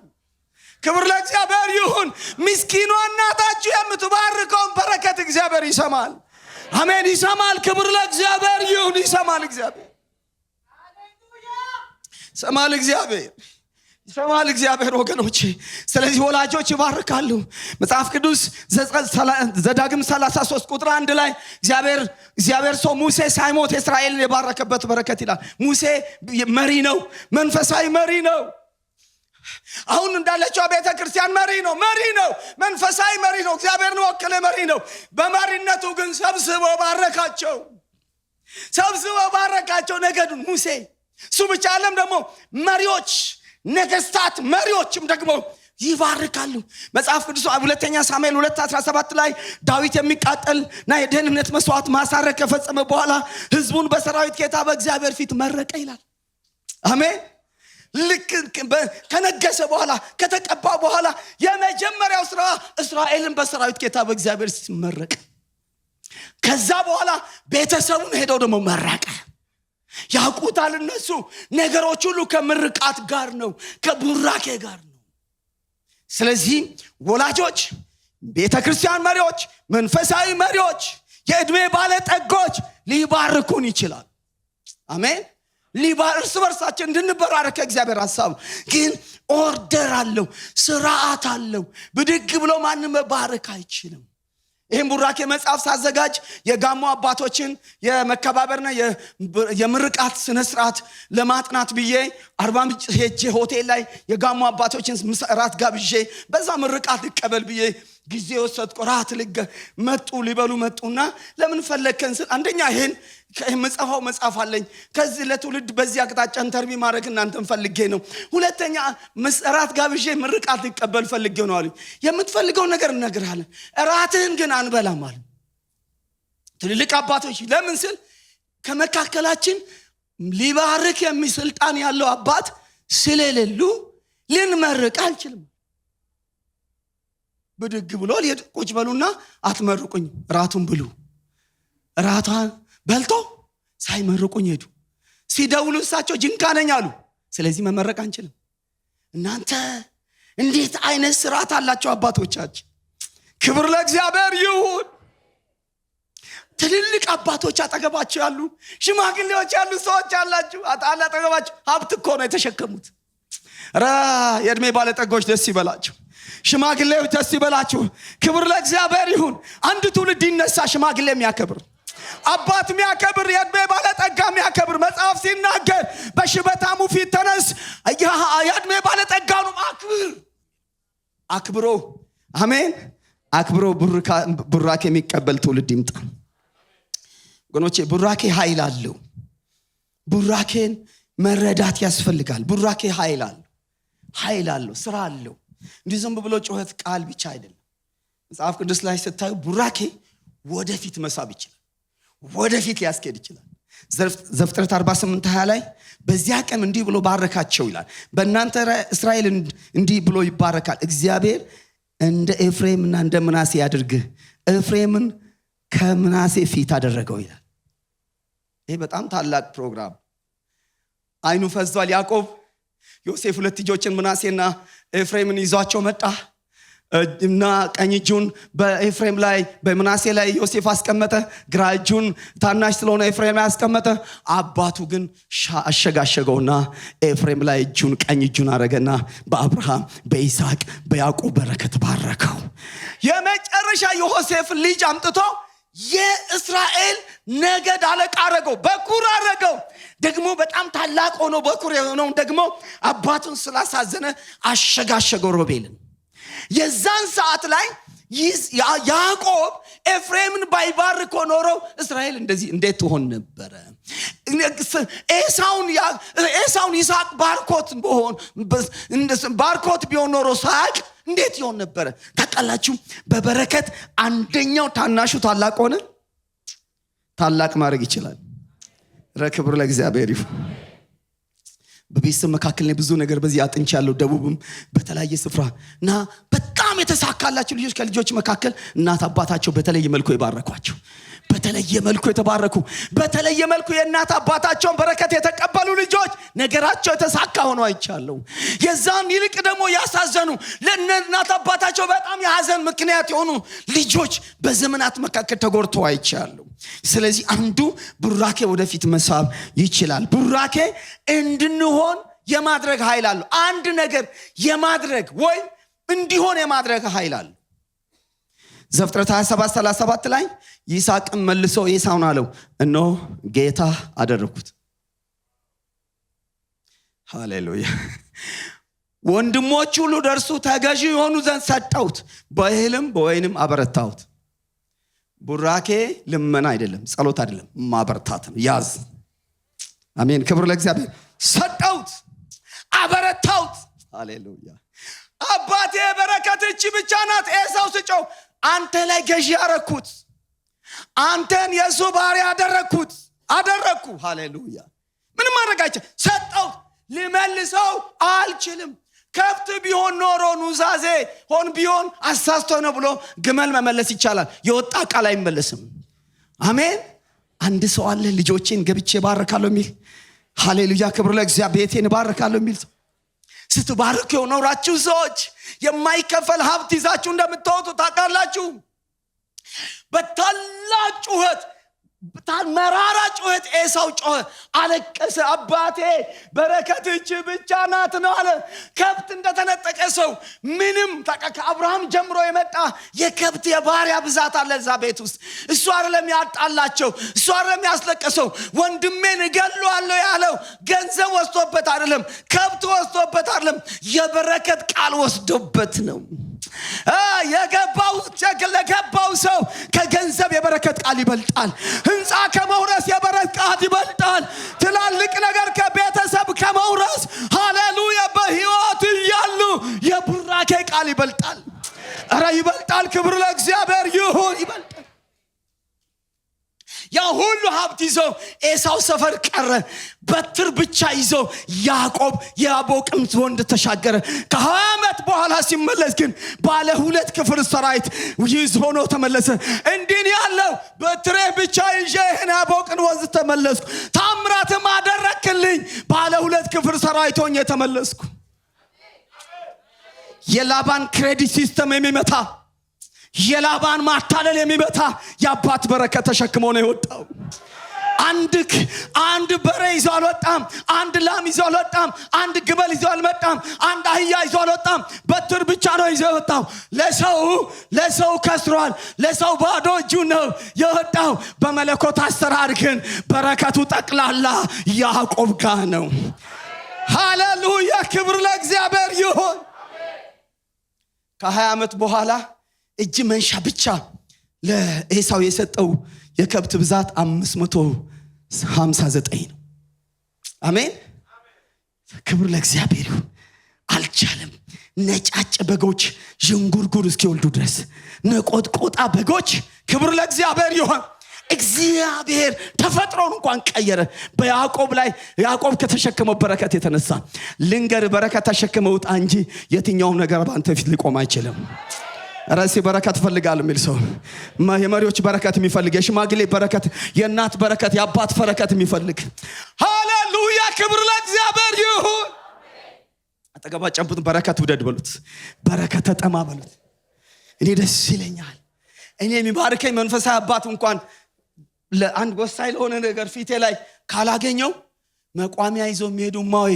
ክብር ለእግዚአብሔር ይሁን ምስኪኗ እናታችሁ የምትባርከውን በረከት እግዚአብሔር ይሰማል አሜን ይሰማል ክብር ለእግዚአብሔር ይሁን ይሰማል እግዚአብሔር ይሰማል እግዚአብሔር ወገኖቼ ስለዚህ ወላጆች ይባርካሉ መጽሐፍ ቅዱስ ዘዳግም 33 ቁጥር 1 ላይ እግዚአብሔር ሰው ሙሴ ሳይሞት እስራኤልን የባረከበት በረከት ይላል ሙሴ መሪ ነው መንፈሳዊ መሪ ነው አሁን እንዳለችው ቤተክርስቲያን መሪ ነው መንፈሳዊ መሪ ነው እግዚአብሔርን ወከለ መሪ ነው በመሪነቱ ግን ሰብስቦ ባረካቸው ነገዱን ሙሴ እሱ ብቻ አይደለም ደግሞ መሪዎች ነገስታት መሪዎችም ደግሞ ይባርካሉ መጽሐፍ ቅዱስ ሁለተኛ ሳሙኤል 2:17 ላይ ዳዊት የሚቃጠልና የደህንነት መስዋዕት ማሳረግ ከፈጸመ በኋላ ህዝቡን በሰራዊት ጌታ በእግዚአብሔር ፊት መረቀ ይላል አሜን ልክ ከነገሰ በኋላ ከተቀባ በኋላ የመጀመሪያው ስራ እስራኤልን በሰራዊት ጌታ በእግዚአብሔር ፊት መረቀ ከዛ በኋላ ቤተሰቡን ሄደው ደግሞ መረቀ ያውቁታል እነሱ ነገሮች ሁሉ ከምርቃት ጋር ነው ከቡራኬ ጋር ነው ስለዚህ ወላጆች ቤተክርስቲያን መሪዎች መንፈሳዊ መሪዎች የእድሜ ባለጠጎች ሊባርኩን ይችላል አሜን እርስ በርሳችን እንድንበራረክ እግዚአብሔር ሐሳብ ግን ኦርደር አለው ስርዓት አለው ብድግ ብሎ ማንም መባረክ አይችልም ይሄን ቡራኬ መጽሐፍ ሳዘጋጅ የጋሞ አባቶችን የመከባበርና የምርቃት ስነ ስርዓት ለማጥናት ብዬ 40 ምንጭ ሄጄ ሆቴል ላይ የጋሞ አባቶችን ራት ጋብዤ በዛ ምርቃት ልቀበል ብዬ ጊዜ ወሰድኩ ራት መጡ ሊበሉ መጡና ለምን ፈለከን አንደኛ ይሄን መጽሐፍ አለኝ ከዚህ ለትውልድ በዚህ አቅጣጫ ኢንተርቪው ማድረግ እናንተን ፈልጌ ነው ሁለተኛ ራት ጋብዤ ምርቃት ልቀበል ፈልጌ ነው አሉኝ የምትፈልገው ነገር እነግርሃለሁ ራትህን ግን አንበላም አሉ ትልልቅ አባቶች ለምን ስል ከመካከላችን ሊባርክ የሚስልጣን ያለው አባት ስለሌሉ ልንመርቅ አንችልም ብድግ ብሎ ቁጭ በሉና አትመርቁኝ ራቱን ብሉ ራቷን በልቶ ሳይመርቁኝ ሄዱ ሲደውሉ እሳቸው ጅንካ ነኝ አሉ ስለዚህ መመረቅ አንችልም እናንተ እንዴት አይነት ስርዓት አላቸው አባቶቻችን ክብር ለእግዚአብሔር ይሁን ትልልቅ አባቶች አጠገባቸው ያሉ ሽማግሌዎች ያሉ ሰዎች አላችሁ አጠገባቸው ሀብት እኮ ነው የተሸከሙት የእድሜ ባለጠጎች ደስ ይበላችሁ ሽማግሌዎች ደስ ይበላችሁ ክብር ለእግዚአብሔር ይሁን አንድ ትውልድ ይነሳ ሽማግሌ የሚያከብር አባት የሚያከብር የእድሜ ባለጠጋ የሚያከብር መጽሐፍ ሲናገር በሽበታሙ ፊት ተነስ የእድሜ ባለጠጋውን አክብሮ አሜን አክብሮ ቡራኬ የሚቀበል ትውልድ ይምጣ ወገኖቼ ቡራኬ ኃይል አለው ቡራኬን መረዳት ያስፈልጋል ቡራኬ ኃይል አለው ስራ አለው እንዲህ ዝም ብሎ ጩኸት ቃል ብቻ አይደለም መጽሐፍ ቅዱስ ላይ ስታዩ ቡራኬ ወደፊት መሳብ ይችላል ወደፊት ሊያስኬድ ይችላል ዘፍጥረት 48:20 ላይ በዚያ ቀን እንዲህ ብሎ ባረካቸው ይላል በእናንተ እስራኤል እንዲህ ብሎ ይባረካል እግዚአብሔር እንደ ኤፍሬምና እንደ ምናሴ ያድርግህ ኤፍሬምን ከምናሴ ፊት አደረገው ይላል ይሄ በጣም ታላቅ ፕሮግራም አይኑ ፈዟል ያዕቆብ ዮሴፍ ሁለት ልጆችን ምናሴና ኤፍሬምን ይዟቸው መጣ እና ቀኝ እጁን በኤፍሬም ላይ በምናሴ ላይ ዮሴፍ አስቀመጠ። ግራ እጁን ታናሽ ስለሆነ ኤፍሬም ላይ አስቀመጠ። አባቱ ግን አሸጋሸገውና ኤፍሬም ላይ ቀኝ እጁን አረገና በአብርሃም በይስሐቅ በያዕቆብ በረከት ባረከው። የመጨረሻ ዮሴፍ ልጅ አምጥቶ የእስራኤል ነገድ አለቃ አረገው፣ በኩር አረገው። ደግሞ በጣም ታላቅ ሆኖ በኩር የሆነው ደግሞ አባቱን ስላሳዘነ አሸጋሸገው ሮቤልን። የዛን ሰዓት ላይ ያዕቆብ ኤፍሬምን ባይባርኮ ኖሮ እስራኤል እንደዚህ እንዴት ትሆን ነበረ? ኤሳውን ይስሐቅ ባርኮት ቢሆን ኖሮ ሳያቅ እንዴት ይሆን ነበረ? ታውቃላችሁ፣ በበረከት አንደኛው ታናሹ ታላቅ ሆነ። ታላቅ ማድረግ ይችላል። ክብር ለእግዚአብሔር ይሁን። በቤተሰብ መካከል ብዙ ነገር በዚህ አጥንቻለሁ። ደቡብም በተለያየ ስፍራ እና በጣም የተሳካላቸው ልጆች ከልጆች መካከል እናት አባታቸው በተለየ መልኩ የባረኳቸው፣ በተለየ መልኩ የተባረኩ፣ በተለየ መልኩ የእናት አባታቸውን በረከት የተቀበሉ ልጆች ነገራቸው የተሳካ ሆኖ አይቻለሁ። የዛን ይልቅ ደግሞ ያሳዘኑ ለእናት አባታቸው በጣም የሐዘን ምክንያት የሆኑ ልጆች በዘመናት መካከል ተጎድተው አይቻለሁ። ስለዚህ አንዱ ቡራኬ ወደፊት መሳብ ይችላል። ቡራኬ እንድንሆን የማድረግ ኃይል አለው። አንድ ነገር የማድረግ ወይ እንዲሆን የማድረግ ኃይል አለው። ዘፍጥረት 27:37 ላይ ይስሐቅም መልሶ ኤሳውን አለው፣ እነሆ ጌታ አደረኩት። ሃሌሉያ። ወንድሞች ሁሉ ደርሱ ተገዢ የሆኑ ዘንድ ሰጠሁት፣ በእህልም በወይንም አበረታሁት። ቡራኬ ልመና አይደለም፣ ጸሎት አይደለም፣ ማበርታት ነው። ያዝ። አሜን። ክብር ለእግዚአብሔር። ሰጠሁት፣ አበረታሁት። ሃሌሉያ። አባቴ በረከት እቺ ብቻ ናት። ኤሳው ስጨው አንተ ላይ ገዢ አረኩት፣ አንተን የሱ ባሪያ አደረኩ። ሃሌሉያ። ምንም ማድረጋቸው ሰጠሁት። ልመልሰው አልችልም። ከብት ቢሆን ኖሮ ኑዛዜ ሆን ቢሆን አሳስቶ ነው ብሎ ግመል መመለስ ይቻላል። የወጣ ቃል አይመለስም። አሜን። አንድ ሰው አለ ልጆቼን ገብቼ ባረካለሁ የሚል። ሃሌሉያ። ክብር ለእግዚአብሔር። ቤቴን ባረካለሁ የሚል ሰው። ስትባርኩ የኖራችሁ ሰዎች የማይከፈል ሀብት ይዛችሁ እንደምትወጡ ታውቃላችሁ። በታላቅ ጩኸት፣ መራራ ጩኸት ኤሳው ጮኸ፣ አለቀሰ። አባቴ በረከት እቺ ብቻ ናት ነው አለ። ከብት እንደተነጠቀ ሰው ምንም ከአብርሃም ጀምሮ የመጣ የከብት የባሪያ ብዛት አለ እዛ ቤት ውስጥ። እሱ አይደለም ያጣላቸው፣ እሱ አይደለም ያስለቀሰው። ወንድሜን እገለዋለሁ ያለው ገንዘብ ወስዶበት አይደለም፣ ከብት ወስዶበት አይደለም፣ የበረከት ቃል ወስዶበት ነው። ለገባው ሰው ከገንዘብ የበረከት ቃል ይበልጣል። ህንፃ ከመውረስ የበረከት ቃል ይበልጣል። ትላልቅ ነገር ከቤተሰብ ከመውረስ ሃሌሉያ በህይወት እያሉ የቡራኬ ቃል ይበልጣል። ኧረ ይበልጣል። ክብር ለእግዚአብሔር ይሁን። ይበልጣል። ያ ሁሉ ሀብት ይዞ ኤሳው ሰፈር ቀረ። በትር ብቻ ይዞ ያዕቆብ የያቦቅን ወንዝ ተሻገረ። ከ20 ዓመት በኋላ ሲመለስ ግን ባለ 2 ክፍል ሰራዊት ይዞ ሆኖ ተመለሰ። እንዲህ ያለው በትሬ ብቻ ይዤ ያቦቅን ወንዝ ተመለስኩ፣ ታምራትም አደረክልኝ፣ ባለ 2 ክፍል ሰራዊት ሆኜ ተመለስኩ። የላባን ክሬዲት ሲስተም የሚመታ፣ የላባን ማታለል የሚመታ የአባት በረከት ተሸክሞ ነው የወጣው። አንድ በሬ ይዞ አልወጣም፣ አንድ ላም ይዞ አልወጣም፣ አንድ ግመል ይዞ አልመጣም፣ አንድ አህያ ይዞ አልወጣም። በትር ብቻ ነው ይዞ የወጣው። ለሰው ከስሯል፣ ለሰው ባዶ እጁ ነው የወጣው። በመለኮት አሰራር ግን በረከቱ ጠቅላላ ያዕቆብ ጋር ነው። ሃሌሉያ። ክብር ለእግዚአብሔር ይሁን። ከ20 ዓመት በኋላ እጅ መንሻ ብቻ ለኤሳው የሰጠው የከብት ብዛት 559 ነው። አሜን። ክብር ለእግዚአብሔር ይሁን። አልቻለም። ነጫጭ በጎች ዥንጉርጉር እስኪወልዱ ድረስ ነቆጥቆጣ በጎች። ክብር ለእግዚአብሔር ይሁን። እግዚአብሔር ተፈጥሮን እንኳን ቀየረ በያዕቆብ ላይ። ያዕቆብ ከተሸከመው በረከት የተነሳ ልንገር፣ በረከት ተሸክመው ውጣ እንጂ የትኛውም ነገር ባንተ ፊት ሊቆም አይችልም። ራሴ በረከት ፈልጋለሁ የሚል ሰው፣ የመሪዎች በረከት የሚፈልግ፣ የሽማግሌ በረከት፣ የእናት በረከት፣ የአባት በረከት የሚፈልግ። ሃሌሉያ። ክብር ለእግዚአብሔር ይሁን። አጠገባችሁ ጨብጡት። በረከት ውደድ በሉት። በረከት ተጠማ በሉት። እኔ ደስ ይለኛል። እኔ የሚባርከኝ መንፈሳዊ አባት እንኳን ለአንድ ወሳኝ ለሆነ ነገር ፊቴ ላይ ካላገኘው መቋሚያ ይዘው የሚሄዱ ማዊ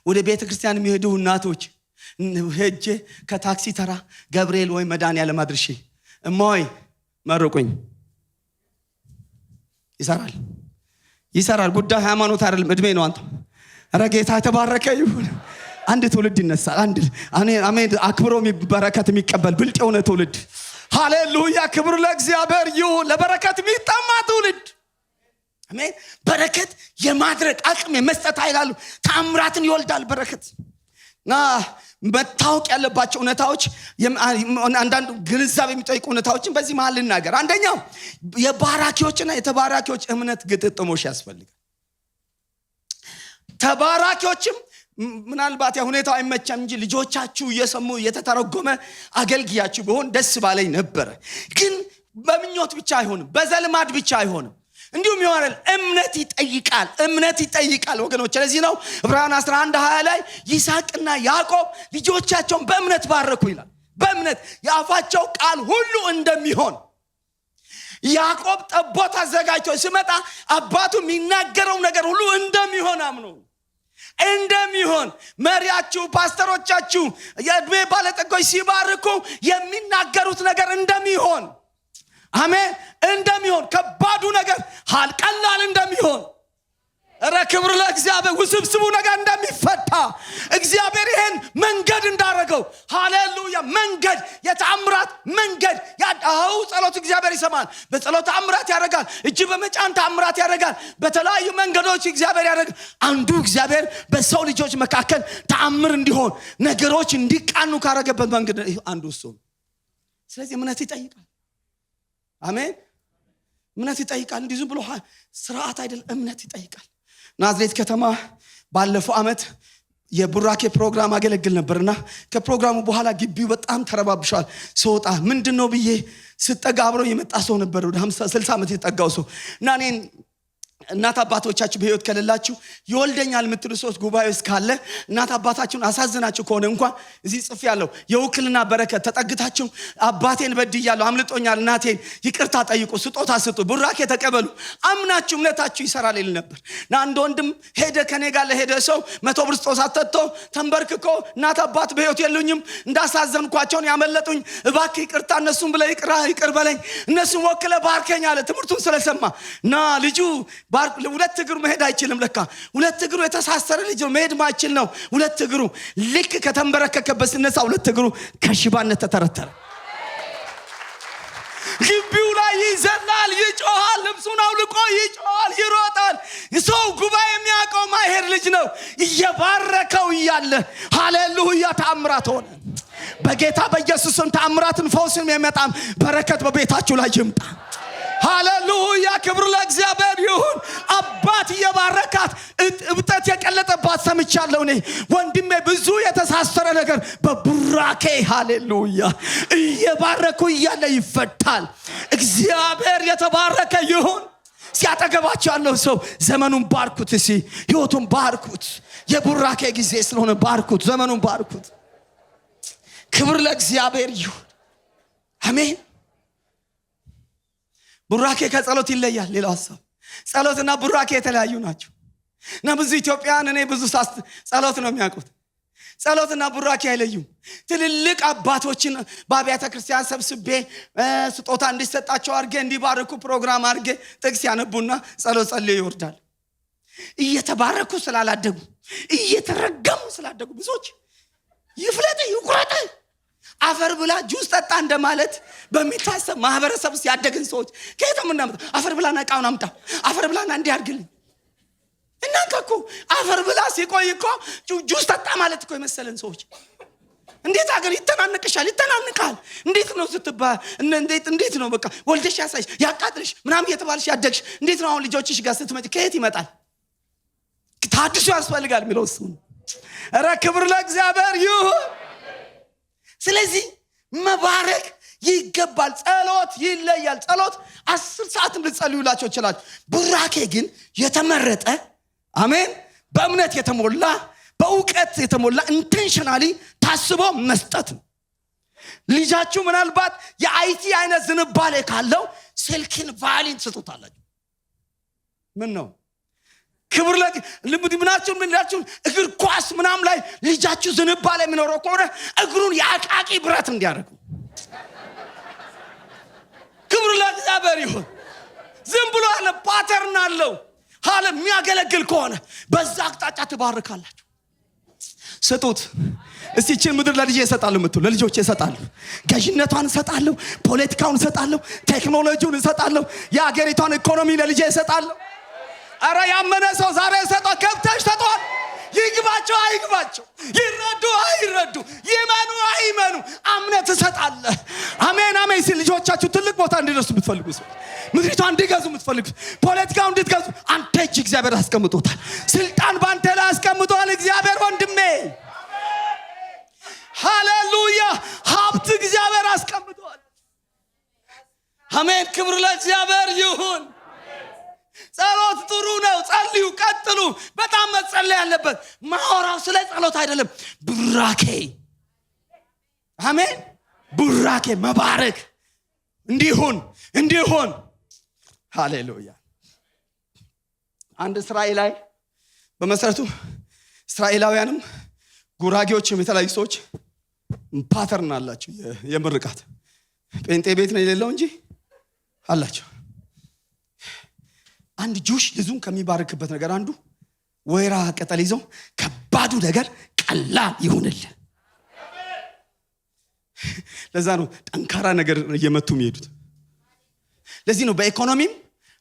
ወደ ቤተክርስቲያን የሚሄዱ እናቶች ሄጄ ከታክሲ ተራ ገብርኤል ወይ መድኃኒዓለም አድርሼ ማዊ መርቁኝ ይሰራል። ጉዳይ ሃይማኖት አይደለም፣ እድሜ ነው። አንተ ኧረ ጌታ የተባረከ ይሁን። አንድ ትውልድ ይነሳል። አሜን። አክብሮ በረከት የሚቀበል ብልጥ የሆነ ትውልድ። ሃሌሉያ! ክብር ለእግዚአብሔር ይሁን። ለበረከት የሚጠማ ትውልድ። አሜን። በረከት የማድረግ አቅም የመስጠት ኃይል አለው። ተአምራትን ይወልዳል በረከት። መታወቅ ያለባቸው እውነታዎች፣ አንዳንድ ግንዛቤ የሚጠይቁ እውነታዎችን በዚህ መሃል ልናገር። አንደኛው የባራኪዎችና የተባራኪዎች እምነት ግጥጥሞሽ ያስፈልጋል። ተባራኪዎችም ምናልባት ሁኔታው አይመቻም እንጂ ልጆቻችሁ እየሰሙ የተተረጎመ አገልግያችሁ ቢሆን ደስ ባለኝ ነበረ። ግን በምኞት ብቻ አይሆንም፣ በዘልማድ ብቻ አይሆንም። እንዲሁም ይሆናል። እምነት ይጠይቃል ወገኖች። ለዚህ ነው ዕብራውያን 11:20 ላይ ይስሐቅና ያዕቆብ ልጆቻቸውን በእምነት ባረኩ ይላል። በእምነት የአፋቸው ቃል ሁሉ እንደሚሆን። ያዕቆብ ጠቦት አዘጋጅቶ ሲመጣ አባቱ የሚናገረው ነገር ሁሉ እንደሚሆን አምኖ እንደሚሆን መሪያችሁ ፓስተሮቻችሁ የዕድሜ ባለጠጎች ሲባርኩ የሚናገሩት ነገር እንደሚሆን አሜን እንደሚሆን ከባዱ ነገር ቀላል እንደሚሆን ኧረ ክብር ለእግዚአብሔር ውስብስቡ ነገር እንደሚፈታ እግዚአብሔር ይሄን መንገድ እንዳረገው ሃሌሉያ መንገድ የተአምራት መንገድ ያዳው ጸሎት እግዚአብሔር ይሰማል። በጸሎት ተአምራት ያደርጋል። እጅ በመጫን ተአምራት ያደርጋል። በተለያዩ መንገዶች እግዚአብሔር ያደርጋል። አንዱ እግዚአብሔር በሰው ልጆች መካከል ተአምር እንዲሆን ነገሮች እንዲቃኑ ካረገበት መንገድ አንዱ እሱ። ስለዚህ እምነት ይጠይቃል። አሜን። እምነት ይጠይቃል። እንዲህ ዝም ብሎ ስርዓት አይደለም፣ እምነት ይጠይቃል። ናዝሬት ከተማ ባለፈው ዓመት የቡራኬ ፕሮግራም አገለግል ነበርና ከፕሮግራሙ በኋላ ግቢው በጣም ተረባብሿል። ሰውጣ ምንድነው ብዬ ስጠጋ አብሮ የመጣ ሰው ነበር፣ ወደ 50-60 ዓመት የጠጋው ሰው እና እኔን እናት አባቶቻችሁ በህይወት ከሌላችሁ ይወልደኛል የምትሉ ሰዎች ጉባኤ ውስጥ ካለ እናት አባታችሁን አሳዝናችሁ ከሆነ እንኳን እዚህ ጽፍ ያለው የውክልና በረከት ተጠግታችሁ አባቴን በድያለሁ አምልጦኛል እናቴን ይቅርታ ጠይቁ፣ ስጦታ ስጡ፣ ቡራኬ ተቀበሉ፣ አምናችሁ እምነታችሁ ይሰራል ይል ነበር። እና አንድ ወንድም ሄደ፣ ከኔ ጋር ለሄደ ሰው 100 ብር ስጦታ ሰጥቶ ተንበርክኮ እናት አባት በህይወት የሉኝም እንዳሳዘንኳቸውን ያመለጡኝ እባክህ ይቅርታ እነሱን ብለ ይቅር በለኝ እነሱን ወክለ ባርከኝ አለ። ትምህርቱን ስለሰማ እና ልጁ ሁለት እግሩ መሄድ አይችልም። ለካ ሁለት እግሩ የተሳሰረ ልጅ ነው፣ መሄድ ማይችል ነው። ሁለት እግሩ ልክ ከተንበረከከበት ሲነሳ ሁለት እግሩ ከሽባነት ተተረተረ። ግቢው ላይ ይዘላል፣ ይጮሃል፣ ልብሱን አውልቆ ይጮሃል፣ ይሮጣል። ሰው ጉባኤ የሚያውቀው ማይሄድ ልጅ ነው። እየባረከው እያለ ሃሌሉያ ተአምራት ሆነ። በጌታ በኢየሱስም ተአምራትን ፈውስን የሚያመጣም በረከት በቤታችሁ ላይ ይምጣ። ሃሌሉያ ክብር ለእግዚአብሔር ይሁን። አባት የባረካት እብጠት የቀለጠባት ሰምቻለሁ እኔ ወንድሜ። ብዙ የተሳሰረ ነገር በቡራኬ ሃሌሉያ እየባረኩ እያለ ይፈታል። እግዚአብሔር የተባረከ ይሁን። ሲያጠገባችሁ ያለው ሰው ዘመኑን ባርኩት፣ እሺ ህይወቱን ባርኩት። የቡራኬ ጊዜ ስለሆነ ባርኩት፣ ዘመኑን ባርኩት። ክብር ለእግዚአብሔር ይሁን። አሜን። ቡራኬ ከጸሎት ይለያል። ሌላው ሐሳብ ጸሎትና ቡራኬ የተለያዩ ናቸው። እና ብዙ ኢትዮጵያውያን እኔ ብዙ ጸሎት ነው የሚያውቁት፣ ጸሎትና ቡራኬ አይለዩም። ትልልቅ አባቶችን በአብያተ ክርስቲያን ሰብስቤ ስጦታ እንዲሰጣቸው አድርጌ እንዲባርኩ ፕሮግራም አድርጌ ጥቅስ ያነቡና ጸሎት ጸልዩ ይወርዳል። እየተባረኩ ስላላደጉ እየተረገሙ ስላደጉ ብዙዎች ይፍለጥ ይቁረጥ አፈር ብላ ጁስ ጠጣ እንደማለት በሚታሰብ ማህበረሰብ ውስጥ ያደግን ሰዎች ከየትም እናመጣ አፈር ብላና ቃውን አምጣ አፈር ብላና እንዲያርግልኝ እናንተ እኮ አፈር ብላ ሲቆይ እኮ ጁስ ጠጣ ማለት እኮ የመሰለን ሰዎች እንዴት አገር ይተናንቃል። እንዴት ነው ስትባ እንዴት ነው በቃ ወልደሽ ያሳይሽ ያቃጥልሽ ምናምን እየተባልሽ ያደግሽ እንዴት ነው አሁን ልጆችሽ ጋር ስትመጪ ከየት ይመጣል? ታድሱ ያስፈልጋል የሚለው እሱ ነው። ኧረ ክብር ለእግዚአብሔር ይሁን። ስለዚህ መባረክ ይገባል። ጸሎት ይለያል። ጸሎት 10 ሰዓትም ልትጸልዩላቸው ይችላል። ቡራኬ ግን የተመረጠ አሜን በእምነት የተሞላ በእውቀት የተሞላ ኢንቴንሽናሊ ታስቦ መስጠት ነው። ልጃችሁ ምናልባት የአይቲ አይነት ዝንባሌ ካለው ስልክን ቫሊን ትሰጡታላችሁ። ምን ነው ክብር ለምድምናችሁ ምንላችሁ እግር ኳስ ምናምን ላይ ልጃችሁ ዝንባሌ የሚኖረው ከሆነ እግሩን የአቃቂ ብረት እንዲያደርጉ ክብር ለእግዚአብሔር ይሁን። ዝም ብሎ አለ ፓተርን አለው አለ የሚያገለግል ከሆነ በዛ አቅጣጫ ትባርካላችሁ። ስጡት። እስቲ እቺን ምድር ለልጄ እሰጣለሁ የምትሉ ለልጆቼ እሰጣለሁ። ገዥነቷን እሰጣለሁ፣ ፖለቲካውን እሰጣለሁ፣ ቴክኖሎጂውን እሰጣለሁ፣ የአገሪቷን ኢኮኖሚ ለልጄ እሰጣለሁ። አረ ያመነ ሰው ዛሬ እሰጣለሁ። ገብተሽ ተጧል። ይግባቸው አይግባቸው፣ ይረዱ አይረዱ፣ ይመኑ አይመኑ፣ አምነት እሰጣለሁ። አሜን አሜን ሲል ልጆቻችሁ ትልቅ ቦታ እንዲደርሱ ብትፈልጉ፣ ምድሪቷን እንዲገዙ ብትፈልጉ፣ ፖለቲካውን እንድትገዙ አንተ እጅ እግዚአብሔር አስቀምጦታል። ስልጣን ባንተ ላይ አስቀምጧል እግዚአብሔር ወንድሜ። ሃሌሉያ። ሀብት እግዚአብሔር አስቀምጧል። አሜን። ክብር ለእግዚአብሔር ይሁን። ጸሎት ጥሩ ነው። ጸልዩ፣ ቀጥሉ። በጣም መጸለይ ያለበት ማወራው ስለ ጸሎት አይደለም፣ ቡራኬ። አሜን። ቡራኬ መባረክ እንዲሆን ሃሌሉያ። አንድ እስራኤላዊ በመሰረቱ እስራኤላውያንም ጉራጌዎችም የተለያዩ ሰዎች ፓተርን አላቸው የምርቃት። ጴንጤ ቤት ነው የሌለው እንጂ አላቸው። አንድ ጁሽ ልጁን ከሚባርክበት ነገር አንዱ ወይራ ቅጠል ይዘው ከባዱ ነገር ቀላል ይሁንልህ። ለዛ ነው ጠንካራ ነገር እየመቱ የሚሄዱት። ለዚህ ነው በኢኮኖሚም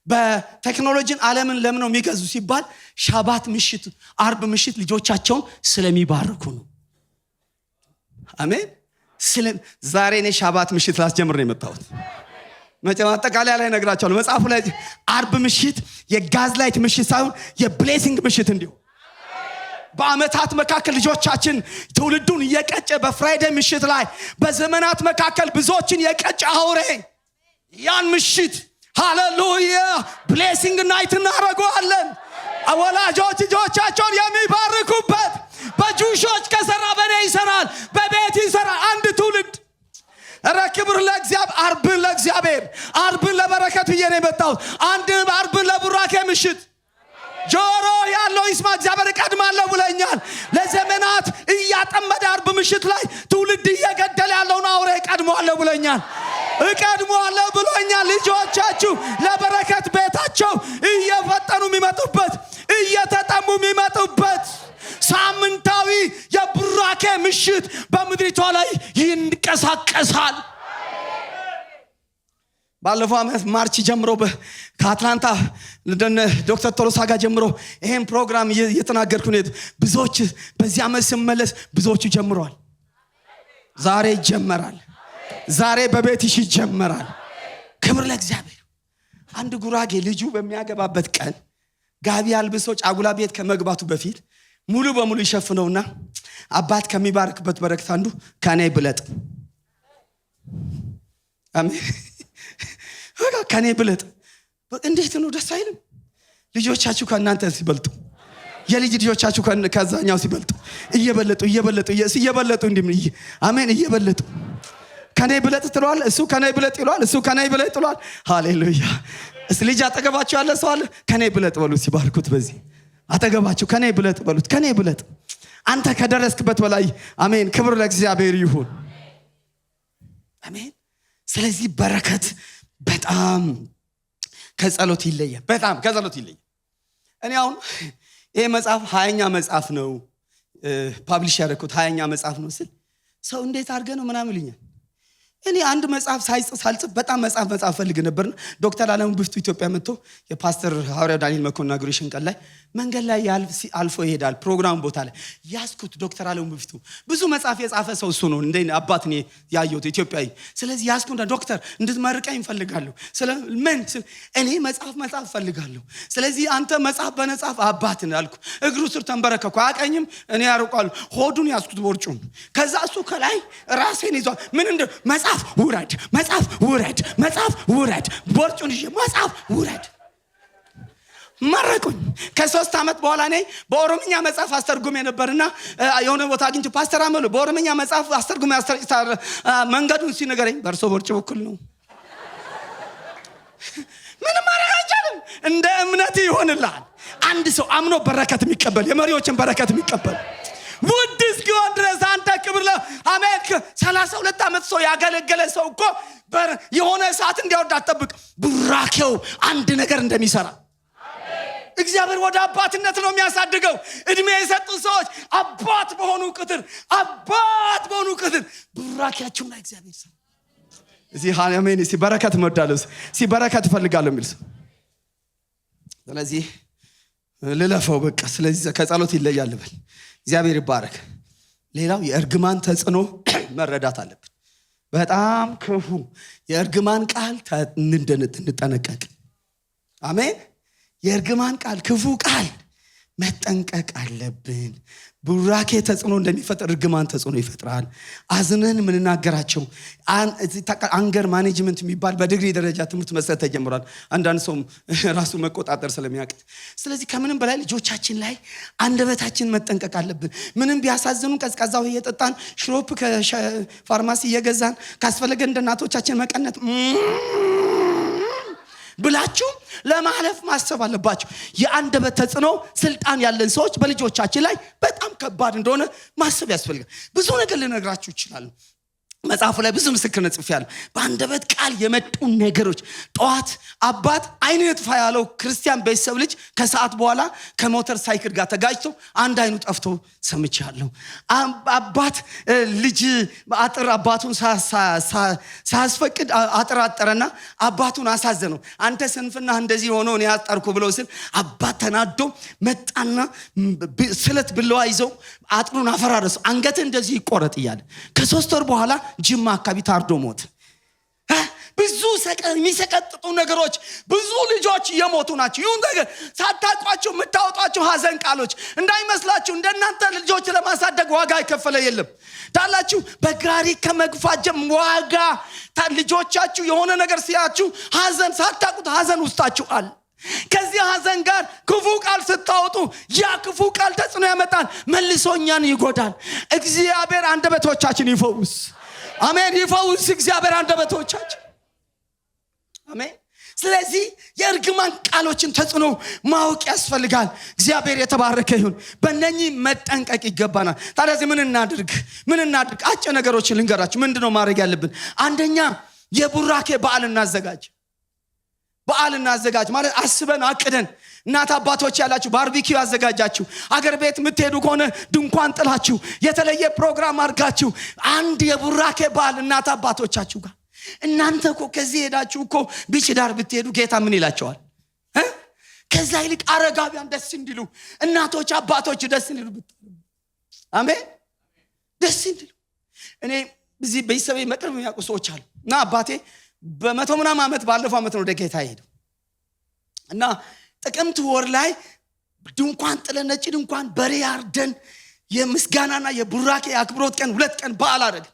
በቴክኖሎጂን ዓለምን ለምን ነው የሚገዙ ሲባል ሻባት ምሽት አርብ ምሽት ልጆቻቸውን ስለሚባርኩ ነው። አሜን። ዛሬ እኔ ሻባት ምሽት ላስጀምር ነው የመጣሁት። መጨማጠቃለያ ላይ ነግራቸዋለሁ። መጽሐፉ ላይ አርብ ምሽት የጋዝ ላይት ምሽት ሳይሆን የብሌሲንግ ምሽት እንዲሁ በአመታት መካከል ልጆቻችን ትውልዱን እየቀጨ በፍራይዴ ምሽት ላይ በዘመናት መካከል ብዙዎችን የቀጨ አውሬ ያን ምሽት ሃሌሉያ ብሌሲንግ ናይት እናደርገዋለን። ወላጆች ልጆቻቸውን የሚባርኩበት በጁሾች ከሰራ በኔ ይሰራል፣ በቤት ይሰራል። አንድ ትውልድ ክብር ለእግዚአብሔር። አርብን ለበረከት ብዬ ነው የመጣሁት። አንድ አርብን ለቡራኬ ምሽት ጆሮ ያለው ይስማ። እግዚአብሔር እቀድማለሁ ብለኛል። ለዘመናት እያጠመደ አርብ ምሽት ላይ ትውልድ እየገደለ ያለውን አውሬ እቀድመዋለሁ ብለኛል። ልጆቻችሁ ለበረከት ቤታቸው እየፈጠኑ የሚመጡበት እየተጠሙ የሚመጡበት ሳምንታዊ የቡራኬ ምሽት በምድሪቷ ላይ ይንቀሳቀሳል። ባለፈው ዓመት ማርች ጀምሮ ከአትላንታ ዶክተር ቶሎሳ ጋር ጀምሮ ይሄን ፕሮግራም እየተናገርኩ ነው። ብዙዎች በዚህ ዓመት ሲመለስ ብዙዎች ጀምሯል። ዛሬ ይጀመራል። ዛሬ በቤትሽ ይጀመራል። ክብር ለእግዚአብሔር። አንድ ጉራጌ ልጁ በሚያገባበት ቀን ጋቢ አልብሶ ጫጉላ ቤት ከመግባቱ በፊት ሙሉ በሙሉ ይሸፍነውና አባት ከሚባርክበት በረከት አንዱ ከኔ ብለጥ። አሜን። ከኔ ብለጥ። እንዴት ነው ደስ አይልም? ልጆቻችሁ ከእናንተ ሲበልጡ፣ የልጅ ልጆቻችሁ ከዛኛው ሲበልጡ እየበለጡ እንዲህ አሜን እየበለጡ ከኔ ብለጥ ትሏል። እሱ ከኔ ብለጥ ይሏል። እሱ ከኔ ብለጥ ይሏል። ሃሌሉያ። ልጅ አጠገባችሁ ያለ ሰው አለ? ከኔ ብለጥ በሉት ሲባርኩት። በዚህ አጠገባችሁ ከኔ ብለጥ በሉት። ከኔ ብለጥ አንተ ከደረስክበት በላይ። አሜን። ክብር ለእግዚአብሔር ይሁን። አሜን። ስለዚህ በረከት በጣም ከጸሎት ይለያል። በጣም ከጸሎት ይለያል። እኔ አሁን ይሄ መጽሐፍ 20ኛ መጽሐፍ ነው ፓብሊሽ ያደረኩት 20ኛ መጽሐፍ ነው ስል ሰው እንዴት አድርገህ ነው ምናምን ይሉኛል። እኔ አንድ መጽሐፍ ሳልጽፍ በጣም መጽሐፍ ፈልግ ነበርና ዶክተር አለሙ ብፍቱ ኢትዮጵያ መጥቶ የፓስተር ሐዋርያው ዳንኤል መኮንን ኢናጉሬሽን ቀን ላይ መንገድ ላይ አልፎ ይሄዳል። ፕሮግራም ቦታ ላይ ያስኩት ዶክተር አለሙ ብፍቱ ብዙ መጽሐፍ የጻፈ ሰው እሱ ነው እንደ አባት ነው ያየሁት ኢትዮጵያዊ። ስለዚህ ያስኩት ዶክተር እንድትመርቀኝ እፈልጋለሁ። ስለምን እኔ መጽሐፍ ፈልጋለሁ። ስለዚህ አንተ መጽሐፍ በነጻፍ አባት ነህ አልኩ። እግሩ ስር ተንበረከኩ። አቀኝም እኔ ያርቋለሁ። ሆዱን ያስኩት ቦርጩን። ከዛ እሱ ከላይ ራሴን ይዟል። ምን እንደ መጽሐፍ ውረድ ቦርጩን ይዤ መጽሐፍ ውረድ መረቁኝ። ከ3 ዓመት በኋላ እኔ በኦሮምኛ መጽሐፍ አስተርጉሜ ነበርና የሆነ ቦታ አግኝቼ ፓስተር አመሉ በኦሮምኛ መጽሐፍ አስተርጉሜ መንገዱን ሲነገረኝ በእርሶ ቦርጭ በኩል ነው። ምንም ማድረግ አይቻልም። እንደ እምነት ይሆንልሃል። አንድ ሰው አምኖ በረከት የሚቀበል የመሪዎችን በረከት የሚቀበል ውድ እስኪሆን ድረስ አንተ ክብር አሜን። 32 ዓመት ሰው ያገለገለ ሰው እኮ የሆነ ሰዓት እንዲያወርድ አትጠብቅ። ቡራኬው አንድ ነገር እንደሚሰራ እግዚአብሔር ወደ አባትነት ነው የሚያሳድገው። እድሜ የሰጡ ሰዎች አባት በሆኑ ቁጥር ቡራኬያቸው ላይ እግዚአብሔር ሰው እዚህ አሜን። ሲበረከት መወዳለሁ ሲበረከት እፈልጋለሁ የሚል ሰው ስለዚህ ልለፈው በቃ። ስለዚህ ከጸሎት ይለያል በል። እግዚአብሔር ይባረክ። ሌላው የእርግማን ተጽዕኖ መረዳት አለብን። በጣም ክፉ የእርግማን ቃል እንጠነቀቅ። አሜን። የእርግማን ቃል ክፉ ቃል መጠንቀቅ አለብን። ቡራኬ ተጽዕኖ እንደሚፈጥር እርግማን ተጽዕኖ ይፈጥራል። አዝነን ምንናገራቸው አንገር ማኔጅመንት የሚባል በዲግሪ ደረጃ ትምህርት መስጠት ተጀምሯል። አንዳንድ ሰው ራሱ መቆጣጠር ስለሚያቅት። ስለዚህ ከምንም በላይ ልጆቻችን ላይ አንደበታችን መጠንቀቅ አለብን። ምንም ቢያሳዝኑ ቀዝቃዛው እየጠጣን ሽሮፕ ከፋርማሲ እየገዛን ካስፈለገ እንደ እናቶቻችን መቀነት ብላችሁ ለማለፍ ማሰብ አለባችሁ። የአንደበት ተጽዕኖ ስልጣን ያለን ሰዎች በልጆቻችን ላይ በጣም ከባድ እንደሆነ ማሰብ ያስፈልጋል። ብዙ ነገር ልነግራችሁ ይችላል። መጽሐፉ ላይ ብዙ ምስክርነት ጽፌያለሁ። በአንደበት ቃል የመጡ ነገሮች ጠዋት አባት አይኑ ይጥፋ ያለው ክርስቲያን ቤተሰብ ልጅ ከሰዓት በኋላ ከሞተር ሳይክል ጋር ተጋጭቶ አንድ አይኑ ጠፍቶ ሰምቻለሁ። አባት ልጅ አጥር አባቱን ሳያስፈቅድ አጠረና አባቱን አሳዘነው። አንተ ስንፍና እንደዚህ ሆኖ ነው ያጠርኩ ብሎ ሲል አባት ተናዶ መጣና ስለት ብለዋ ይዘው አጥሩን አፈራረሱ። አንገት እንደዚህ ይቆረጥ እያለ ከ3 ወር በኋላ ጅማ አካባቢ ታርዶ ሞት። ብዙ የሚሰቀጥጡ ነገሮች ብዙ ልጆች እየሞቱ ናቸው። ይሁን ነገር ሳታውቋቸው የምታወጧቸው ሀዘን ቃሎች እንዳይመስላችሁ። እንደናንተ ልጆች ለማሳደግ ዋጋ የከፈለ የለም ታላችሁ። በጋሪ ከመግፋጀም ዋጋ ልጆቻችሁ የሆነ ነገር ሲያችሁ ሀዘን ሳታውቁት ሀዘን ውስጣችሁ አለ። ከዚህ ሀዘን ጋር ክፉ ቃል ስታወጡ ያ ክፉ ቃል ተጽዕኖ ያመጣል፣ መልሶ እኛን ይጎዳል። እግዚአብሔር አንደበቶቻችን ይፈውስ። አሜን። ይፈውስ እግዚአብሔር አንደበቶቻችን። አሜን። ስለዚህ የእርግማን ቃሎችን ተጽዕኖ ማወቅ ያስፈልጋል። እግዚአብሔር የተባረከ ይሁን። በእነኚህ መጠንቀቅ ይገባናል። ታዲያ ምን እናድርግ? አጭር ነገሮችን ልንገራችሁ። ምንድነው ማድረግ ያለብን? አንደኛ የቡራኬ በዓል እናዘጋጅ ማለት አስበን አቅደን። እናት አባቶች ያላችሁ ባርቢኪው ያዘጋጃችሁ፣ አገር ቤት የምትሄዱ ከሆነ ድንኳን ጥላችሁ የተለየ ፕሮግራም አድርጋችሁ አንድ የቡራኬ በዓል እናት አባቶቻችሁ ጋር። እናንተ እኮ ከዚህ ሄዳችሁ እኮ ቢች ዳር ብትሄዱ ጌታ ምን ይላቸዋል? ከዛ ይልቅ አረጋቢያን ደስ እንዲሉ፣ እናቶች አባቶች ደስ እንዲሉ ብታደርጉ። አሜን። ደስ እንዲሉ። እኔ በዚህ ቤተሰቤ መቅረብ የሚያውቁ ሰዎች አሉ እና አባቴ በ100 ምናምን ዓመት ባለፈው ዓመት ነው ወደ ጌታ ሄደው እና ጥቅምት ወር ላይ ድንኳን ጥለን ነጭ ድንኳን በሬ አርደን የምስጋናና የቡራኬ አክብሮት ቀን 2 ቀን በዓል አደረግን።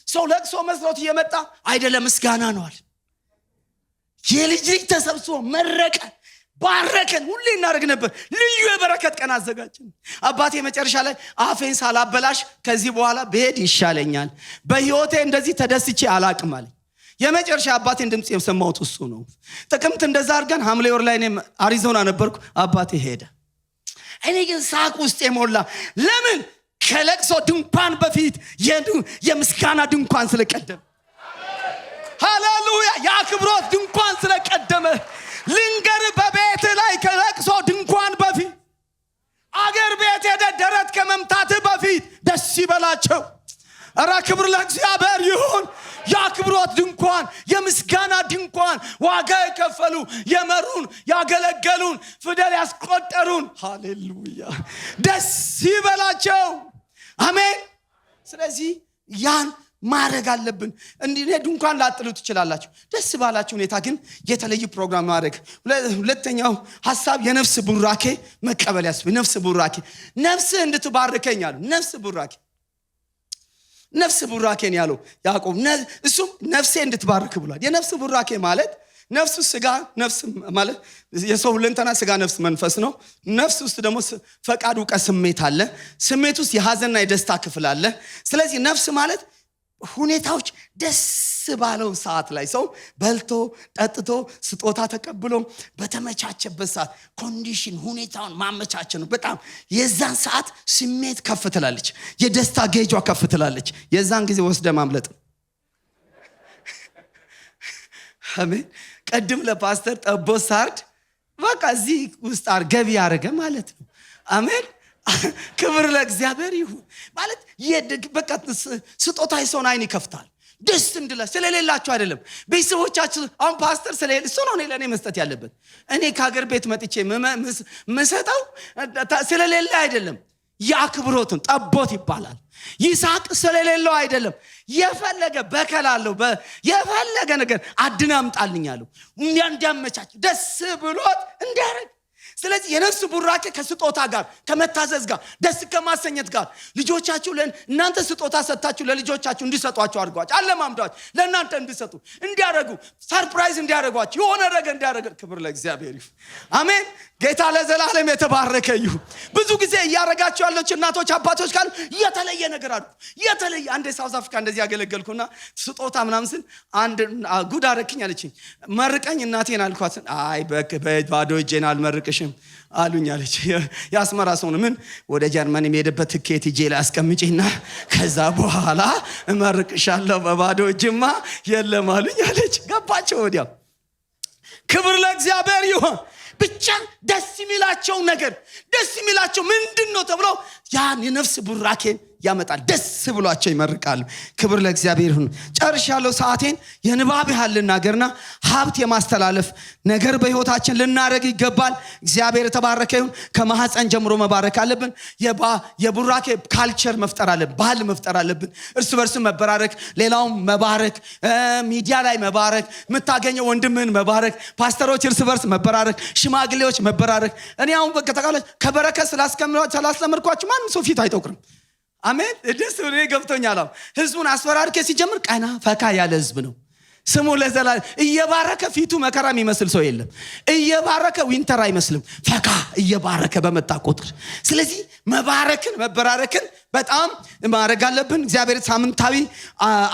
ሰው ለቅሶ መስሎት እየመጣ አይደለም ምስጋና ነው አለ። የልጅ ተሰብስቦ መረቀ ባረከን። ሁሌ እናደርግ ነበር። ልዩ የበረከት ቀን አዘጋጀን። አባቴ መጨረሻ ላይ አፌን ሳላበላሽ ከዚህ በኋላ ብሄድ ይሻለኛል፣ በህይወቴ እንደዚህ ተደስቼ አላቅም አለኝ። የመጨረሻ አባቴን ድምጽ የሰማሁት እሱ ነው። ጥቅምት እንደዛ አድርገን ሐምሌ ወር ላይ እኔ አሪዞና ነበርኩ። አባቴ ሄደ። እኔ ግን ሳቅ ውስጥ የሞላ ለምን? ከለቅሶ ድንኳን በፊት የምስጋና ድንኳን ስለቀደመ። ሃሌሉያ! የአክብሮት ድንኳን ስለቀደመ። ልንገር፣ በቤት ላይ ከለቅሶ ድንኳን በፊት አገር ቤት ሄደ ደረት ከመምታት በፊት ደስ ይበላቸው። ኧረ ክብር ለእግዚአብሔር ይሁን። የአክብሮት ድንኳን፣ የምስጋና ድንኳን፣ ዋጋ የከፈሉ የመሩን ያገለገሉን ፊደል ያስቆጠሩን፣ ሃሌሉያ ደስ ይበላቸው። አሜን። ስለዚህ ያን ማድረግ አለብን። እንዲህ ድንኳን ላጥሉ ትችላላችሁ። ደስ ባላችሁ ሁኔታ ግን የተለየ ፕሮግራም ማድረግ። ሁለተኛው ሐሳብ የነፍስ ቡራኬ መቀበል ያስፈልጋል። ነፍስ ቡራኬ ነፍስ እንድትባርከኝ አሉ። ነፍስ ቡራኬን ያለው ያዕቆብ እሱም ነፍሴ እንድትባርክ ብሏል። የነፍስ ቡራኬ ማለት ነፍሱ ስጋ ነፍስ ማለት የሰው ሁለንተና ስጋ ነፍስ መንፈስ ነው። ነፍስ ውስጥ ደግሞ ፈቃድ ዕውቀት ስሜት አለ። ስሜት ውስጥ የሐዘንና የደስታ ክፍል አለ። ስለዚህ ነፍስ ማለት ሁኔታዎች ደስ ባለው ሰዓት ላይ ሰው በልቶ ጠጥቶ ስጦታ ተቀብሎ በተመቻቸበት ሰዓት ኮንዲሽን ሁኔታውን ማመቻቸ ነው። በጣም የዛን ሰዓት ስሜት ከፍ ትላለች፣ የደስታ ጌጇ ከፍ ትላለች። የዛን ጊዜ ወስደ ማምለጥ። አሜን። ቀድም ለፓስተር ጠቦ ሳርድ በቃ እዚህ ውስጥ ገቢ ያደረገ ማለት ነው። አሜን። ክብር ለእግዚአብሔር ይሁን። ማለት በቃ ስጦታ የሰውን አይን ይከፍታል። ደስ እንድለ ስለሌላችሁ አይደለም ቤተሰቦቻችሁ። አሁን ፓስተር ስለሌለ እሱ ነው ለእኔ መስጠት ያለበት። እኔ ከሀገር ቤት መጥቼ ምሰጠው ስለሌለ አይደለም። የአክብሮትን ጠቦት ይባላል። ይስሐቅ ስለሌለው አይደለም። የፈለገ በከላለው የፈለገ ነገር አድናምጣልኝ አለው እንዲያመቻች ደስ ብሎት እንዲያረግ። ስለዚህ የነፍስ ቡራኬ ከስጦታ ጋር ከመታዘዝ ጋር ደስ ከማሰኘት ጋር ልጆቻችሁ እናንተ ስጦታ ሰጣችሁ ለልጆቻችሁ እንዲሰጧችሁ አድርጓችሁ አለማምዷችሁ ለእናንተ እንዲሰጡ እንዲያደርጉ ሰርፕራይዝ እንዲያደርጓችሁ የሆነ ነገር እንዲያደርጉ። ክብር ለእግዚአብሔር ይሁን። አሜን። ጌታ ለዘላለም የተባረከ ይሁን። ብዙ ጊዜ እያረጋችሁ ያላችሁ እናቶች አባቶች ካሉ የተለየ ነገር አድርጉ። የተለየ አንድ ሳውዝ አፍሪካ እንደዚህ ያገለገልኩና ስጦታ ምናምን ስል አንድ ጉድ አረክኝ አለችኝ። መርቀኝ እናቴን አልኳት። አይ ባዶ እጄን አልመርቅሽም አሉኝ አለች። ያስመራ ሰው ነው። ምን ወደ ጀርመን የሚሄድበት ትኬት እጄ ላይ አስቀምጪና ከዛ በኋላ እመርቅሻለሁ በባዶ እጅማ የለም አሉኝ አለች። ገባቸው ወዲያው። ክብር ለእግዚአብሔር ይሁን። ብቻ ደስ የሚላቸው ነገር ደስ የሚላቸው ምንድነው ተብሎ ያን የነፍስ ቡራኬን ያመጣል። ደስ ብሏቸው ይመርቃሉ። ክብር ለእግዚአብሔር ይሁን። ጨርሻለሁ ሰዓቴን። የንባብ ያህል ልናገርና ሀብት የማስተላለፍ ነገር በህይወታችን ልናደርግ ይገባል። እግዚአብሔር የተባረከ ይሁን። ከማህፀን ጀምሮ መባረክ አለብን። የቡራኬ ካልቸር መፍጠር አለብን፣ ባህል መፍጠር አለብን። እርስ በርስ መበራረክ፣ ሌላውን መባረክ፣ ሚዲያ ላይ መባረክ፣ የምታገኘው ወንድምህን መባረክ፣ ፓስተሮች እርስ በርስ መበራረክ፣ ሽማግሌዎች መበራረክ። እኔ አሁን ከበረከት ስላስተምርኳችሁ ማንም ሰው ፊት አይጠቁርም። አሜን። ደስ ብሎ ገብቶኛል። ህዝቡን አስፈራርኬ ሲጀምር ቀና ፈካ ያለ ህዝብ ነው። ስሙ ለዘላለም። እየባረከ ፊቱ መከራ የሚመስል ሰው የለም። እየባረከ ዊንተር አይመስልም። ፈካ እየባረከ በመጣ ቁጥር። ስለዚህ መበራረክን በጣም ማድረግ አለብን። እግዚአብሔር ሳምንታዊ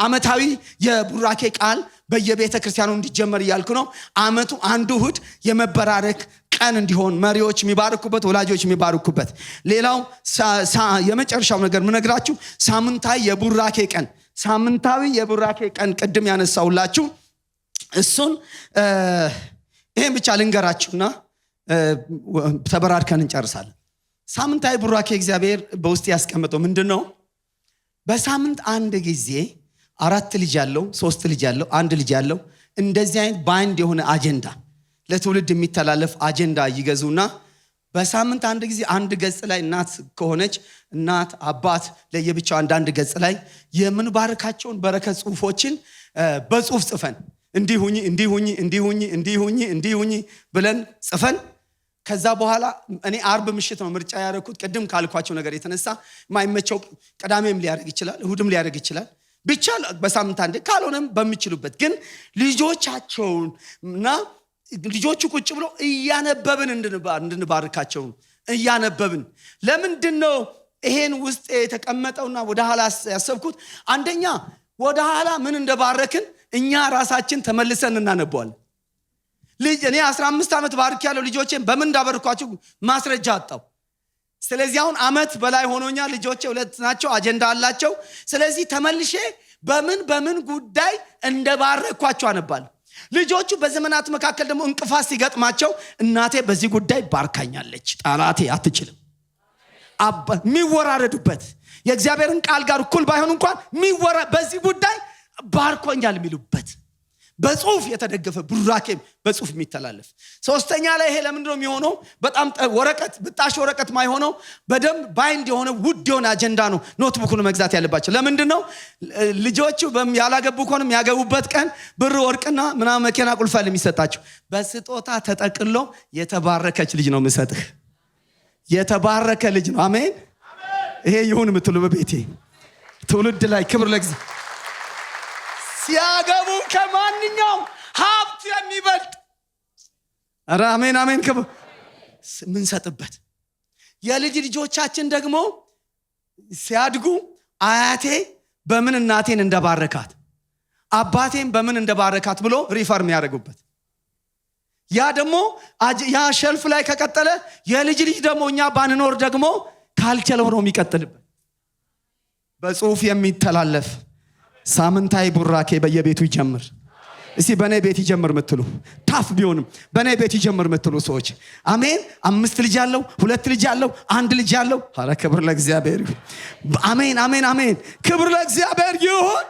አመታዊ የቡራኬ ቃል በየቤተ ክርስቲያኑ እንዲጀመር እያልኩ ነው። አመቱ አንዱ እሁድ የመበራረክ ቀን እንዲሆን መሪዎች የሚባርኩበት፣ ወላጆች የሚባርኩበት። ሌላው የመጨረሻው ነገር ምነግራችሁ ሳምንታዊ የቡራኬ ቀን ቅድም ያነሳውላችሁ እሱን ይሄን ብቻ ልንገራችሁና ተበራርከን እንጨርሳለን። ሳምንታዊ ቡራኬ እግዚአብሔር በውስጥ ያስቀመጠው ምንድነው? በሳምንት አንድ ጊዜ 4 ልጅ ያለው 3 ልጅ ያለው 1 ልጅ ያለው እንደዚህ አይነት ባንድ የሆነ አጀንዳ ለትውልድ የሚተላለፍ አጀንዳ ይገዙና በሳምንት አንድ ጊዜ አንድ ገጽ ላይ እናት ከሆነች እናት አባት ለየብቻው አንድ ገጽ ላይ የምንባርካቸውን በረከት ጽሁፎችን በጽሁፍ ጽፈን እንዲሁኝ ብለን ጽፈን ከዛ በኋላ እኔ አርብ ምሽት ነው ምርጫ ያደረኩት። ቅድም ካልኳቸው ነገር የተነሳ ማይመቸው ቅዳሜም ሊያደርግ ይችላል፣ እሁድም ሊያደርግ ይችላል። ብቻ በሳምንት አንድ ካልሆነም በሚችሉበት ግን ልጆቻቸውና ልጆቹ ቁጭ ብሎ እያነበብን እንድንባርካቸው እያነበብን። ለምንድነው ይሄን ውስጥ የተቀመጠውና ወደ ኋላ ያሰብኩት? አንደኛ ወደ ኋላ ምን እንደባረክን እኛ ራሳችን ተመልሰን እናነበዋለን። እኔ 15 ዓመት ባርክ ያለው ልጆቼን በምን እንዳበርኳቸው ማስረጃ አጣው። ስለዚህ አሁን አመት በላይ ሆኖኛል። ልጆቼ 2 ናቸው፣ አጀንዳ አላቸው። ስለዚህ ተመልሼ በምን ጉዳይ እንደባረኳቸው አነባለሁ። ልጆቹ በዘመናት መካከል ደግሞ እንቅፋት ሲገጥማቸው እናቴ በዚህ ጉዳይ ባርካኛለች፣ ጠላቴ አትችልም፣ የሚወራረዱበት የእግዚአብሔርን ቃል ጋር እኩል ባይሆን እንኳን በዚህ ጉዳይ ባርኮኛል የሚሉበት በጽሁፍ የተደገፈ ቡራኬ በጽሁፍ የሚተላለፍ። ሶስተኛ ላይ ይሄ ለምንድን ነው የሚሆነው? በጣም ወረቀት ብጣሽ ወረቀት ማይሆነው በደም ባይንድ የሆነ ውድ የሆነ አጀንዳ ነው። ኖትቡክን መግዛት ያለባቸው ለምንድን ነው? ልጆቹ ያላገቡ ከሆነም ያገቡበት ቀን ብር ወርቅና ምናምን መኪና ቁልፍ የሚሰጣቸው በስጦታ ተጠቅሎ የተባረከች ልጅ ነው የምሰጥህ። የተባረከ ልጅ ነው። አሜን። ይሄ ይሁን የምትሉ በቤቴ ትውልድ ላይ ክብር ለእግዚአብሔር። ሲያገቡ ከማንኛውም ሀብት የሚበልጥ ኧረ አሜን አሜን ምን ሰጥበት የልጅ ልጆቻችን ደግሞ ሲያድጉ አያቴ በምን እናቴን እንደባረካት አባቴን በምን እንደባረካት ብሎ ሪፈርም ያደርጉበት ያ ደግሞ ያ ሸልፍ ላይ ከቀጠለ የልጅ ልጅ ደግሞ እኛ ባንኖር ደግሞ ካልቸር ሆኖ የሚቀጥልበት በጽሁፍ የሚተላለፍ ሳምንታዊ ቡራኬ በየቤቱ ይጀምር እስቲ በኔ ቤት ይጀምር ምትሉ ታፍ ቢሆንም በኔ ቤት ይጀምር ምትሉ ሰዎች አሜን 5 ልጅ ያለው 2 ልጅ ያለው 1 ልጅ ያለው ኧረ ክብር ለእግዚአብሔር ይሁን አሜን አሜን አሜን ክብር ለእግዚአብሔር ይሁን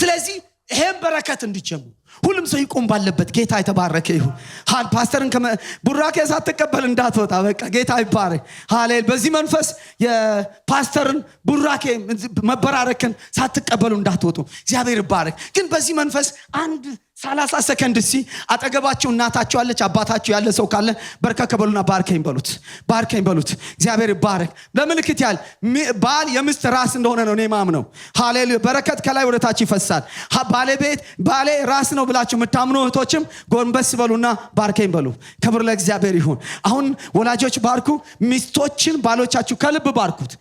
ስለዚህ ይሄን በረከት እንዲጀምሩ ሁሉም ሰው ይቆም ባለበት ጌታ የተባረከ ይሁን ፓስተርን ቡራኬ ሳትቀበል እንዳትወጣ በቃ ጌታ ይባረክ ሃሌሉያ በዚህ መንፈስ የፓስተርን ቡራኬ መበራረክን ሳትቀበሉ እንዳትወጡ እግዚአብሔር ይባረክ ግን በዚህ መንፈስ አንድ 30 ሰከንድ አጠገባችሁ እናታችሁ አለች አባታችሁ ያለ ሰው ካለ በርከከበሉና ባርከኝ በሉት እግዚአብሔር ይባረክ ለምልክት ያል ባል የምስት ራስ እንደሆነ ነው እኔ ማምነው ሃሌሉያ በረከት ከላይ ወደ ታች ይፈሳል ባሌ ራስ ነው ብላችሁ የምታምኑ እህቶችም ጎንበስ በሉና ባርከኝ በሉ ክብር ለእግዚአብሔር ይሁን አሁን ወላጆች ባርኩ ሚስቶችን ባሎቻችሁ ከልብ ባርኩት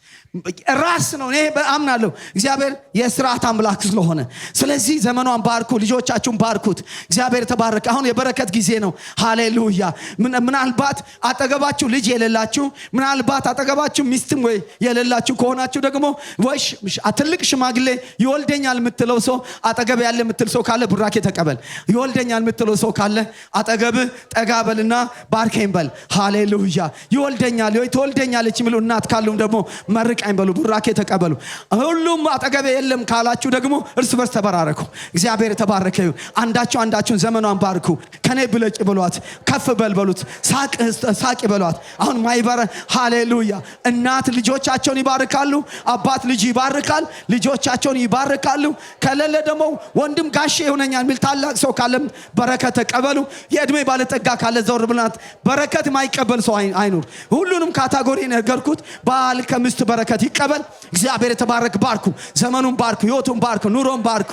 ራስ ነው እኔ አምናለሁ እግዚአብሔር የሥርዓት አምላክ ስለሆነ ስለዚህ ዘመኗን ባርኩ ልጆቻችሁን ባርኩት እግዚአብሔር ተባረከ አሁን የበረከት ጊዜ ነው ሃሌሉያ ምናልባት አጠገባችሁ ልጅ የሌላችሁ ምናልባት አጠገባችሁ ሚስትም ወይ የሌላችሁ ከሆናችሁ ደግሞ ወይ ትልቅ ሽማግሌ ይወልደኛል የምትለው ሰው አጠገብ ያለ የምትል ሰው ካለ ቡራኬ ተቀበል ይወልደኛል የምትለው ሰው ካለ አጠገብ ጠጋበልና ባርከኝ በል ሃሌሉያ ይወልደኛል ወይ ትወልደኛለች የሚሉ እናት ካሉም ደግሞ መርቀኝ በሉ ቡራኬ ተቀበሉ ሁሉም አጠገብ የለም ካላችሁ ደግሞ እርስ በርስ ተበራረኩ እግዚአብሔር ተባረከ አንዳችሁን ዘመኗን ባርኩ ከኔ ብለጭ ብሏት ከፍ በልበሉት ሳቅ በሏት አሁን ማይበረ ሃሌሉያ እናት ልጆቻቸውን ይባርካሉ አባት ልጅ ይባርካል ልጆቻቸውን ይባርካሉ ከሌለ ደግሞ ወንድም ጋሼ ይሆነኛል ሚል ታላቅ ሰው ካለ በረከት ተቀበሉ የእድሜ ባለጠጋ ካለ ዘውር ብላት በረከት ማይቀበል ሰው አይኑር ሁሉንም ካታጎሪ ነገርኩት ባል ከምስት በረከት ይቀበል እግዚአብሔር የተባረክ ባርኩ ዘመኑን ባርኩ ህይወቱን ባርኩ ኑሮን ባርኩ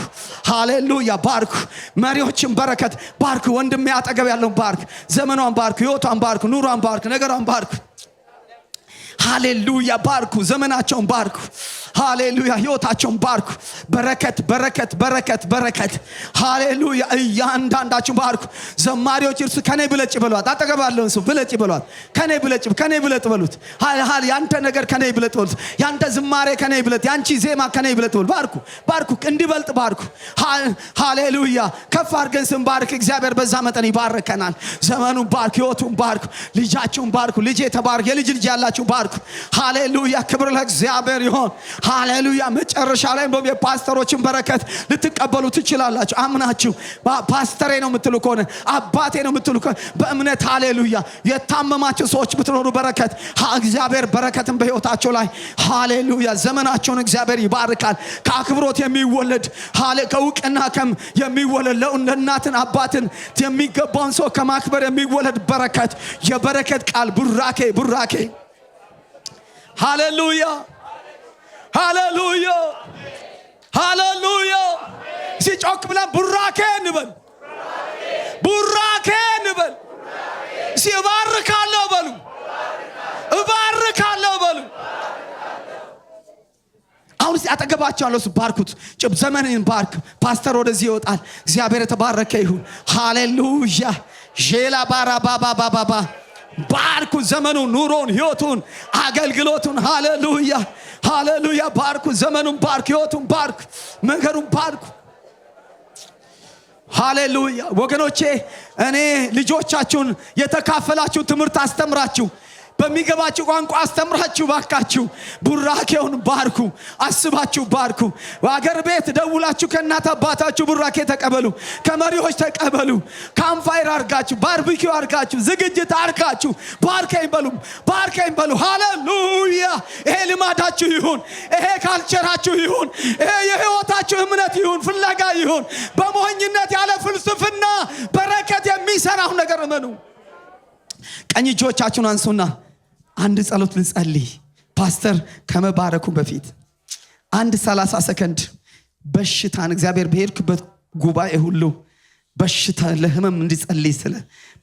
ሃሌሉያ ባርኩ መሪዎችን በረከት ባርኩ ወንድም ያጠገብ ያለው ባርክ ዘመኗን ባርኩ ህይወቷን ባርኩ ኑሮን ባርኩ ነገሯን ባርኩ ሃሌሉያ ባርኩ ዘመናቸውን ባርኩ ሃሌሉያ ህይወታቸውን ባርኩ በረከት ሃሌሉያ ያንዳንዳችሁ ባርኩ ዘማሪዎች እርሱ ከኔ ብለጭ በሏት አጠገባለሁ እሱ ብለጭ በሏት ከኔ ብለጥ በሉት ያንተ ነገር ከኔ ብለጥ በሉት ያንተ ዝማሬ ከኔ ብለጥ ያንቺ ዜማ ከኔ ብለጥ በሉት ባርኩ እንዲበልጥ ባርኩ ሃሌሉያ ከፍ አድርገን ስንባርክ እግዚአብሔር በዛ መጠን ይባርከናል ዘመኑን ባርኩ ህይወቱን ባርኩ ልጃችሁን ባርኩ ልጄ ተባርክ የልጅ ያላችሁ ባርኩ ሃሌሉያ ክብር ለእግዚአብሔር ይሁን ሃሌሉያ መጨረሻ ላይ የፓስተሮችን በረከት ልትቀበሉ ትችላላችሁ አምናችሁ ፓስተሬ ነው የምትሉ ከሆነ አባቴ ነው የምትሉ ከሆነ በእምነት ሃሌሉያ የታመማችሁ ሰዎች ብትኖሩ በረከት እግዚአብሔር በረከትን በህይወታቸው ላይ ሃሌሉያ ዘመናቸውን እግዚአብሔር ይባርካል ከአክብሮት የሚወለድ ከውቅና የሚወለድ ለእናትን አባትን የሚገባውን ሰው ከማክበር የሚወለድ በረከት የበረከት ቃል ቡራኬ ሃሌሉያ ሲጮክ ብለን ቡራኬ እንበል ሲባርካለሁ በሉ እባርካለሁ በሉ አሁን አጠገባቸው ያለው ባርኩት ዘመንን ባርክ ፓስተር ወደዚህ ይወጣል እግዚአብሔር የተባረከ ይሁን ሃሌሉያ ጄላ ባራባባባባ ባርኩ ዘመኑን ኑሮን ህይወቱን አገልግሎቱን ሃሌሉያ ባርኩ ዘመኑን ባርኩ ህይወቱን ባርኩ መንገዱን ባርኩ ሃሌሉያ ወገኖቼ እኔ ልጆቻችሁን የተካፈላችሁ ትምህርት አስተምራችሁ በሚገባችሁ ቋንቋ አስተምራችሁ ባካችሁ ቡራኬውን ባርኩ አስባችሁ ባርኩ አገር ቤት ደውላችሁ ከእናት አባታችሁ ቡራኬ ተቀበሉ ከመሪዎች ተቀበሉ ካምፋይር አርጋችሁ ባርቢኪው አርጋችሁ ዝግጅት አርጋችሁ ባርከኝ በሉ ሃሌሉያ ይሄ ልማዳችሁ ይሁን ይሄ ካልቸራችሁ ይሁን ይሄ የህይወታችሁ እምነት ይሁን ፍለጋ ይሁን በሞኝነት ያለ ፍልስፍና በረከት የሚሰራው ነገር እመኑ ቀኝ እጆቻችሁን አንሱና አንድ ጸሎት ልጸልይ ፓስተር ከመባረኩ በፊት አንድ 30 ሰከንድ በሽታን እግዚአብሔር በሄድክበት ጉባኤ ሁሉ በሽታ ለህመም እንዲጸልይ ስለ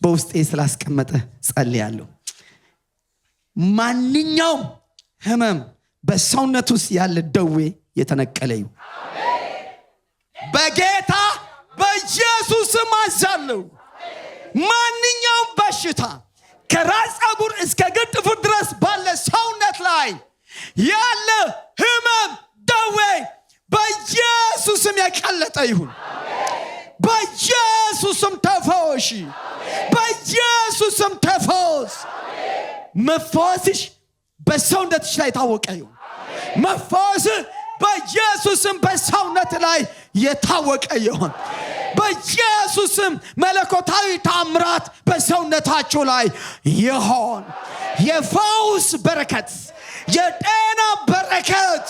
በውስጤ ስላስቀመጠ ጸልያለሁ። ማንኛውም ህመም በሰውነት ውስጥ ያለ ደዌ የተነቀለ ይሁን በጌታ በኢየሱስ ስም አዛለሁ። ማንኛውም በሽታ ከራስ ፀጉር እስከ እግር ጥፍር ድረስ ባለ ሰውነት ላይ ያለ ህመም ደዌ በኢየሱስ ስም የቀለጠ ይሁን። በኢየሱስ ስም ተፈወሺ። በኢየሱስ ስም ተፈወስ። መፈወስሽ በሰውነትሽ ላይ ታወቀ ይሁን። መፈወስ በኢየሱስ ስም በሰውነት ላይ የታወቀ ይሁን። በኢየሱስ ስም መለኮታዊ ተአምራት በሰውነታችሁ ላይ ይሁን። የፈውስ በረከት፣ የጤና በረከት፣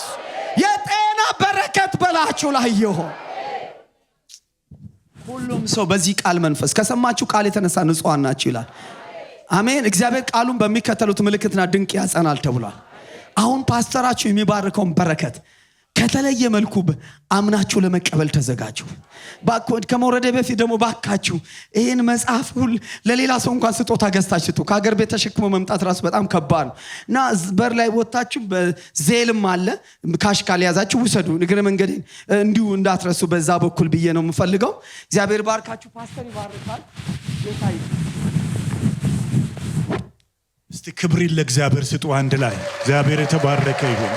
የጤና በረከት በላችሁ ላይ ይሁን። ሁሉም ሰው በዚህ ቃል መንፈስ ከሰማችሁ ቃል የተነሳ ንጹሃን ናችሁ ይላል። አሜን። እግዚአብሔር ቃሉን በሚከተሉት ምልክትና ድንቅ ያጸናል ተብሏል። አሁን ፓስተራችሁ የሚባርከውን በረከት ከተለየ መልኩ አምናችሁ ለመቀበል ተዘጋጁ። ከመውረደ በፊት ደግሞ ባካችሁ ይህን መጽሐፍ ለሌላ ሰው እንኳን ስጦታ ገዝታችሁ ስጡ። ከሀገር ቤት ተሸክሞ መምጣት ራሱ በጣም ከባድ ነው እና በር ላይ ወጣችሁ በዜልም አለ ካሽ ካልያዛችሁ ውሰዱ። ንግረ መንገድ እንዲሁ እንዳትረሱ በዛ በኩል ብዬ ነው የምፈልገው። እግዚአብሔር ባርካችሁ። ፓስተር ይባርካል። እስቲ ክብር ለእግዚአብሔር ስጡ አንድ ላይ። እግዚአብሔር የተባረከ ይሁን።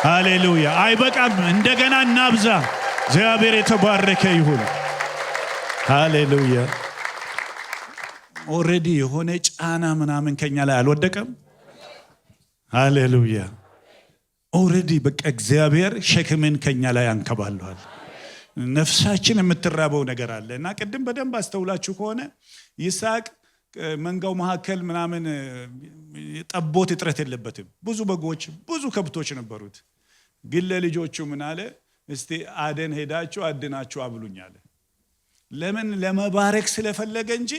ሃሌሉያ። አይበቃም፣ እንደገና እናብዛ። እግዚአብሔር የተባረከ ይሁን። ሃሌሉያ። ኦሬዲ የሆነ ጫና ምናምን ከኛ ላይ አልወደቀም። ሃሌሉያ። ኦሬዲ በቃ እግዚአብሔር ሸክምን ከኛ ላይ አንከባለዋል። ነፍሳችን የምትራበው ነገር አለ እና ቅድም በደንብ አስተውላችሁ ከሆነ ይስሐቅ መንጋው መካከል ምናምን ጠቦት እጥረት የለበትም። ብዙ በጎች ብዙ ከብቶች ነበሩት። ግን ለልጆቹ ምን አለ? እስቲ አደን ሄዳችሁ አድናችሁ አብሉኝ አለ። ለምን? ለመባረክ ስለፈለገ እንጂ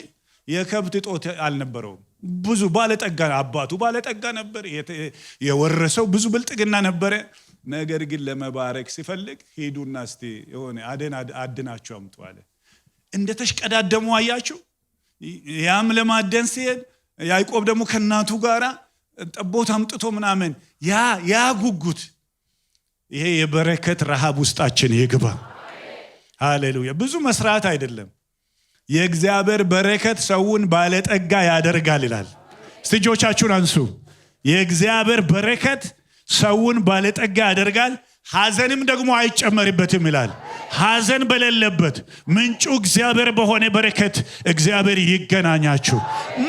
የከብት ጦት አልነበረውም። ብዙ ባለጠጋ፣ አባቱ ባለጠጋ ነበር፣ የወረሰው ብዙ ብልጥግና ነበረ። ነገር ግን ለመባረክ ሲፈልግ ሄዱና እስቲ የሆነ አደን አድናችሁ አምጡ አለ። እንደተሽቀዳደሙ አያችሁ። ያም ለማደን ሲሄድ ያዕቆብ ደግሞ ከናቱ ጋራ ጠቦት አምጥቶ ምናምን ያ ጉጉት፣ ይሄ የበረከት ረሃብ ውስጣችን ይግባ። ሃሌሉያ። ብዙ መስራት አይደለም። የእግዚአብሔር በረከት ሰውን ባለጠጋ ያደርጋል ይላል። እስቲ እጆቻችሁን አንሱ። የእግዚአብሔር በረከት ሰውን ባለጠጋ ያደርጋል፣ ሐዘንም ደግሞ አይጨመርበትም ይላል። ሐዘን በሌለበት ምንጩ እግዚአብሔር በሆነ በረከት እግዚአብሔር ይገናኛችሁ።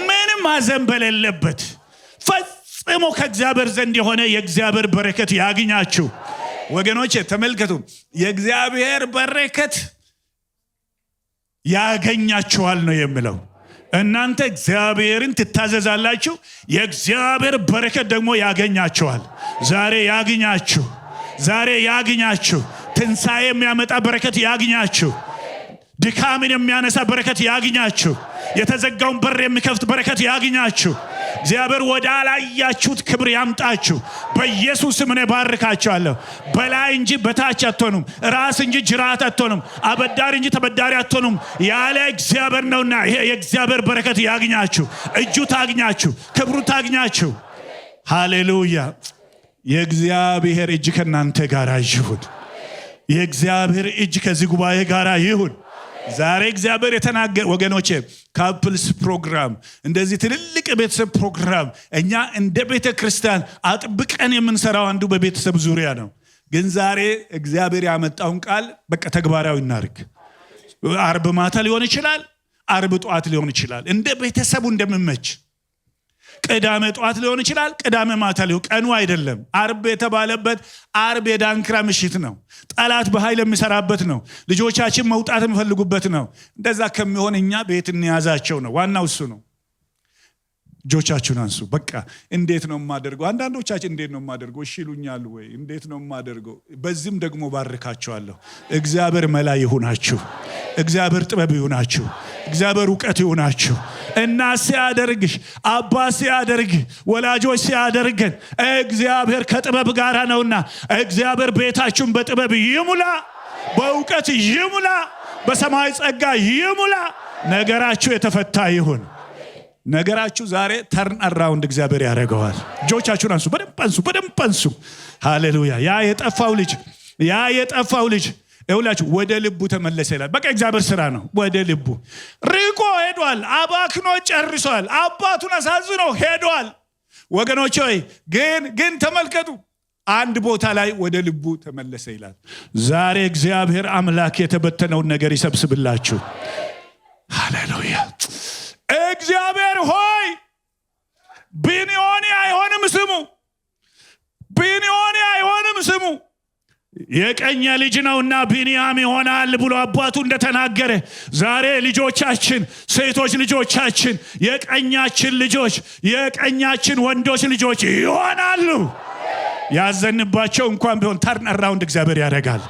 ምንም ሐዘን በሌለበት ፈጽሞ ከእግዚአብሔር ዘንድ የሆነ የእግዚአብሔር በረከት ያግኛችሁ። ወገኖቼ ተመልከቱ፣ የእግዚአብሔር በረከት ያገኛችኋል ነው የሚለው። እናንተ እግዚአብሔርን ትታዘዛላችሁ፣ የእግዚአብሔር በረከት ደግሞ ያገኛችኋል። ዛሬ ያግኛችሁ። ዛሬ ያግኛችሁ። ትንሣኤ የሚያመጣ በረከት ያግኛችሁ። ድካምን የሚያነሳ በረከት ያግኛችሁ። የተዘጋውን በር የሚከፍት በረከት ያግኛችሁ። እግዚአብሔር ወደ አላያችሁት ክብር ያምጣችሁ። በኢየሱስ ስም እኔ ባርካችኋለሁ። በላይ እንጂ በታች አትሆኑም። ራስ እንጂ ጅራት አትሆኑም። አበዳሪ እንጂ ተበዳሪ አትሆኑም። ያለ እግዚአብሔር ነውና ይሄ የእግዚአብሔር በረከት ያግኛችሁ። እጁ ታግኛችሁ፣ ክብሩ ታግኛችሁ። ሃሌሉያ። የእግዚአብሔር እጅ ከናንተ ጋር ይሁን። የእግዚአብሔር እጅ ከዚህ ጉባኤ ጋር ይሁን። ዛሬ እግዚአብሔር የተናገረ ወገኖቼ፣ ካፕልስ ፕሮግራም እንደዚህ ትልልቅ ቤተሰብ ፕሮግራም እኛ እንደ ቤተ ክርስቲያን አጥብቀን የምንሰራው አንዱ በቤተሰብ ዙሪያ ነው። ግን ዛሬ እግዚአብሔር ያመጣውን ቃል በቃ ተግባራዊ እናርግ። አርብ ማታ ሊሆን ይችላል፣ አርብ ጧት ሊሆን ይችላል፣ እንደ ቤተሰቡ እንደምመች። ቅዳሜ ጧት ሊሆን ይችላል፣ ቅዳሜ ማታ ሊሆን፣ ቀኑ አይደለም። አርብ የተባለበት አርብ የዳንክራ ምሽት ነው። ጠላት በኃይል የሚሰራበት ነው። ልጆቻችን መውጣት የሚፈልጉበት ነው። እንደዛ ከሚሆን እኛ ቤት እንያዛቸው ነው። ዋናው እሱ ነው። እጆቻችሁን አንሱ። በቃ እንዴት ነው የማደርገው? አንዳንዶቻችን እንዴት ነው የማደርገው እሺ ይሉኛል ወይ? እንዴት ነው የማደርገው? በዚህም ደግሞ ባርካችኋለሁ። እግዚአብሔር መላ ይሁናችሁ። እግዚአብሔር ጥበብ ይሁናችሁ። እግዚአብሔር ዕውቀት ይሁናችሁ። እና ሲያደርግሽ አባ ሲያደርግ ወላጆች ሲያደርገን እግዚአብሔር ከጥበብ ጋር ነውና እግዚአብሔር ቤታችሁን በጥበብ ይሙላ፣ በዕውቀት ይሙላ፣ በሰማይ ጸጋ ይሙላ። ነገራችሁ የተፈታ ይሁን። ነገራችሁ ዛሬ ተርን አራውንድ እግዚአብሔር ያደርገዋል። እጆቻችሁን አንሱ፣ በደንብ አንሱ። ሃሌሉያ። ያ የጠፋው ልጅ ይኸውላችሁ ወደ ልቡ ተመለሰ ይላል። በቃ እግዚአብሔር ስራ ነው። ወደ ልቡ ርቆ ሄዷል። አባክኖ ጨርሷል። አባቱን አሳዝኖ ሄዷል። ወገኖች ሆይ ግን ተመልከቱ፣ አንድ ቦታ ላይ ወደ ልቡ ተመለሰ ይላል። ዛሬ እግዚአብሔር አምላክ የተበተነውን ነገር ይሰብስብላችሁ። ሃሌሉያ። እግዚአብሔር ሆይ ቢንዮኒ አይሆንም ስሙ የቀኝ ልጅ ነውና ቢንያም ይሆናል ብሎ አባቱ እንደተናገረ ዛሬ ልጆቻችን፣ ሴቶች ልጆቻችን፣ የቀኛችን ልጆች፣ የቀኛችን ወንዶች ልጆች ይሆናሉ። ያዘንባቸው እንኳን ቢሆን ተርን አራውንድ እግዚአብሔር ያደርጋል።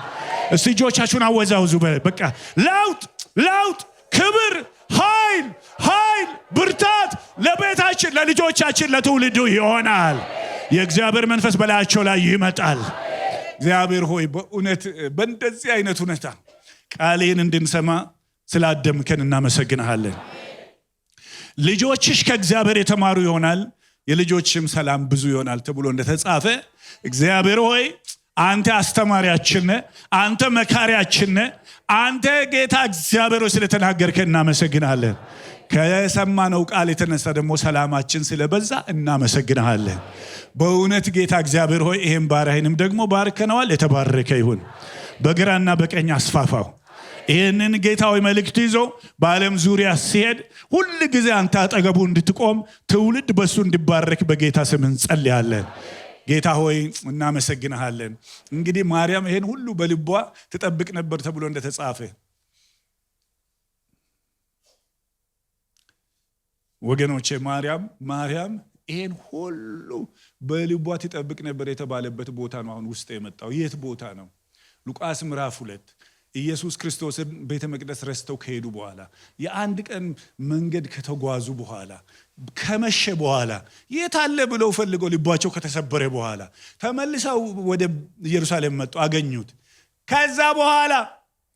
እስቲ እጆቻችሁን አወዛውዙ። በቃ ለውጥ፣ ክብር፣ ኃይል፣ ብርታት ለቤታችን፣ ለልጆቻችን፣ ለትውልዱ ይሆናል። የእግዚአብሔር መንፈስ በላያቸው ላይ ይመጣል። እግዚአብሔር ሆይ በእውነት በእንደዚህ አይነት ሁኔታ ቃሌን እንድንሰማ ስላደምከን እናመሰግንሃለን። ልጆችሽ ከእግዚአብሔር የተማሩ ይሆናል፣ የልጆችም ሰላም ብዙ ይሆናል ተብሎ እንደተጻፈ እግዚአብሔር ሆይ አንተ አስተማሪያችን ነህ፣ አንተ መካሪያችን ነህ። አንተ ጌታ እግዚአብሔር ሆይ ስለተናገርከን እናመሰግንሃለን። ከሰማነው ቃል የተነሳ ደግሞ ሰላማችን ስለበዛ እናመሰግንሃለን። በእውነት ጌታ እግዚአብሔር ሆይ ይሄን ባሪያህንም ደግሞ ባርከነዋል። የተባረከ ይሁን። በግራና በቀኝ አስፋፋው። ይህንን ጌታ ሆይ መልእክት ይዞ በዓለም ዙሪያ ሲሄድ ሁል ጊዜ አንተ አጠገቡ እንድትቆም፣ ትውልድ በሱ እንዲባረክ በጌታ ስም እንጸልያለን። ጌታ ሆይ እናመሰግንሃለን። እንግዲህ ማርያም ይሄን ሁሉ በልቧ ትጠብቅ ነበር ተብሎ እንደተጻፈ ወገኖቼ ማርያም ይሄን ሁሉ በልቧ ትጠብቅ ነበር የተባለበት ቦታ ነው አሁን ውስጥ የመጣው። የት ቦታ ነው? ሉቃስ ምዕራፍ 2 ኢየሱስ ክርስቶስን ቤተ መቅደስ ረስተው ከሄዱ በኋላ የአንድ ቀን መንገድ ከተጓዙ በኋላ ከመሸ በኋላ የት አለ ብለው ፈልገው ልባቸው ከተሰበረ በኋላ ተመልሰው ወደ ኢየሩሳሌም መጡ፣ አገኙት።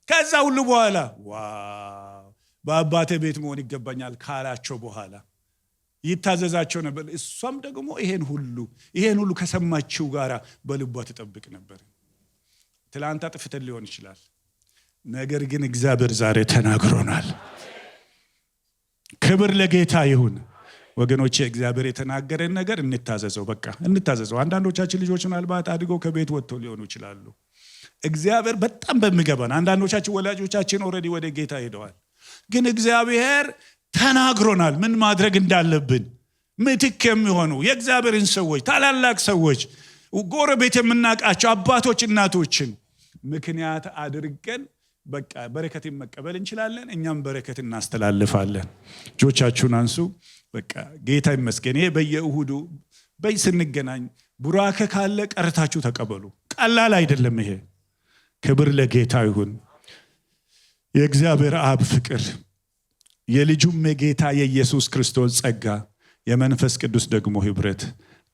ከዛ ሁሉ በኋላ ዋው በአባቴ ቤት መሆን ይገባኛል ካላቸው በኋላ ይታዘዛቸው ነበር። እሷም ደግሞ ይሄን ሁሉ ከሰማችው ጋራ በልቧ ትጠብቅ ነበር። ትላንት አጥፍተን ሊሆን ይችላል፣ ነገር ግን እግዚአብሔር ዛሬ ተናግሮናል። ክብር ለጌታ ይሁን። ወገኖቼ እግዚአብሔር የተናገረን ነገር እንታዘዘው። በቃ እንታዘዘው። አንዳንዶቻችን ልጆች ምናልባት አድገው ከቤት ወጥተው ሊሆኑ ይችላሉ። እግዚአብሔር በጣም በሚገባን፣ አንዳንዶቻችን ወላጆቻችን ኦልሬዲ ወደ ጌታ ሄደዋል፣ ግን እግዚአብሔር ተናግሮናል ምን ማድረግ እንዳለብን። ምትክ የሚሆኑ የእግዚአብሔርን ሰዎች፣ ታላላቅ ሰዎች፣ ጎረቤት የምናውቃቸው አባቶች እናቶችን ምክንያት አድርገን በቃ በረከትን መቀበል እንችላለን። እኛም በረከት እናስተላልፋለን። እጆቻችሁን አንሱ። በቃ ጌታ ይመስገን። ይሄ በየእሁዱ ስንገናኝ ቡራከ ካለ ቀርታችሁ ተቀበሉ። ቀላል አይደለም ይሄ። ክብር ለጌታ ይሁን። የእግዚአብሔር አብ ፍቅር፣ የልጁም የጌታ የኢየሱስ ክርስቶስ ጸጋ፣ የመንፈስ ቅዱስ ደግሞ ህብረት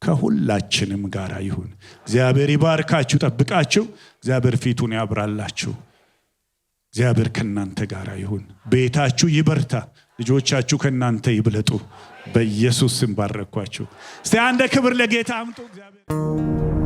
ከሁላችንም ጋር ይሁን። እግዚአብሔር ይባርካችሁ፣ ጠብቃችሁ። እግዚአብሔር ፊቱን ያብራላችሁ። እግዚአብሔር ከናንተ ጋር ይሁን። ቤታችሁ ይበርታ፣ ልጆቻችሁ ከናንተ ይብለጡ። በኢየሱስ ስም ባረኳችሁ። እስቲ አንድ ክብር ለጌታ አምጡ። እግዚአብሔር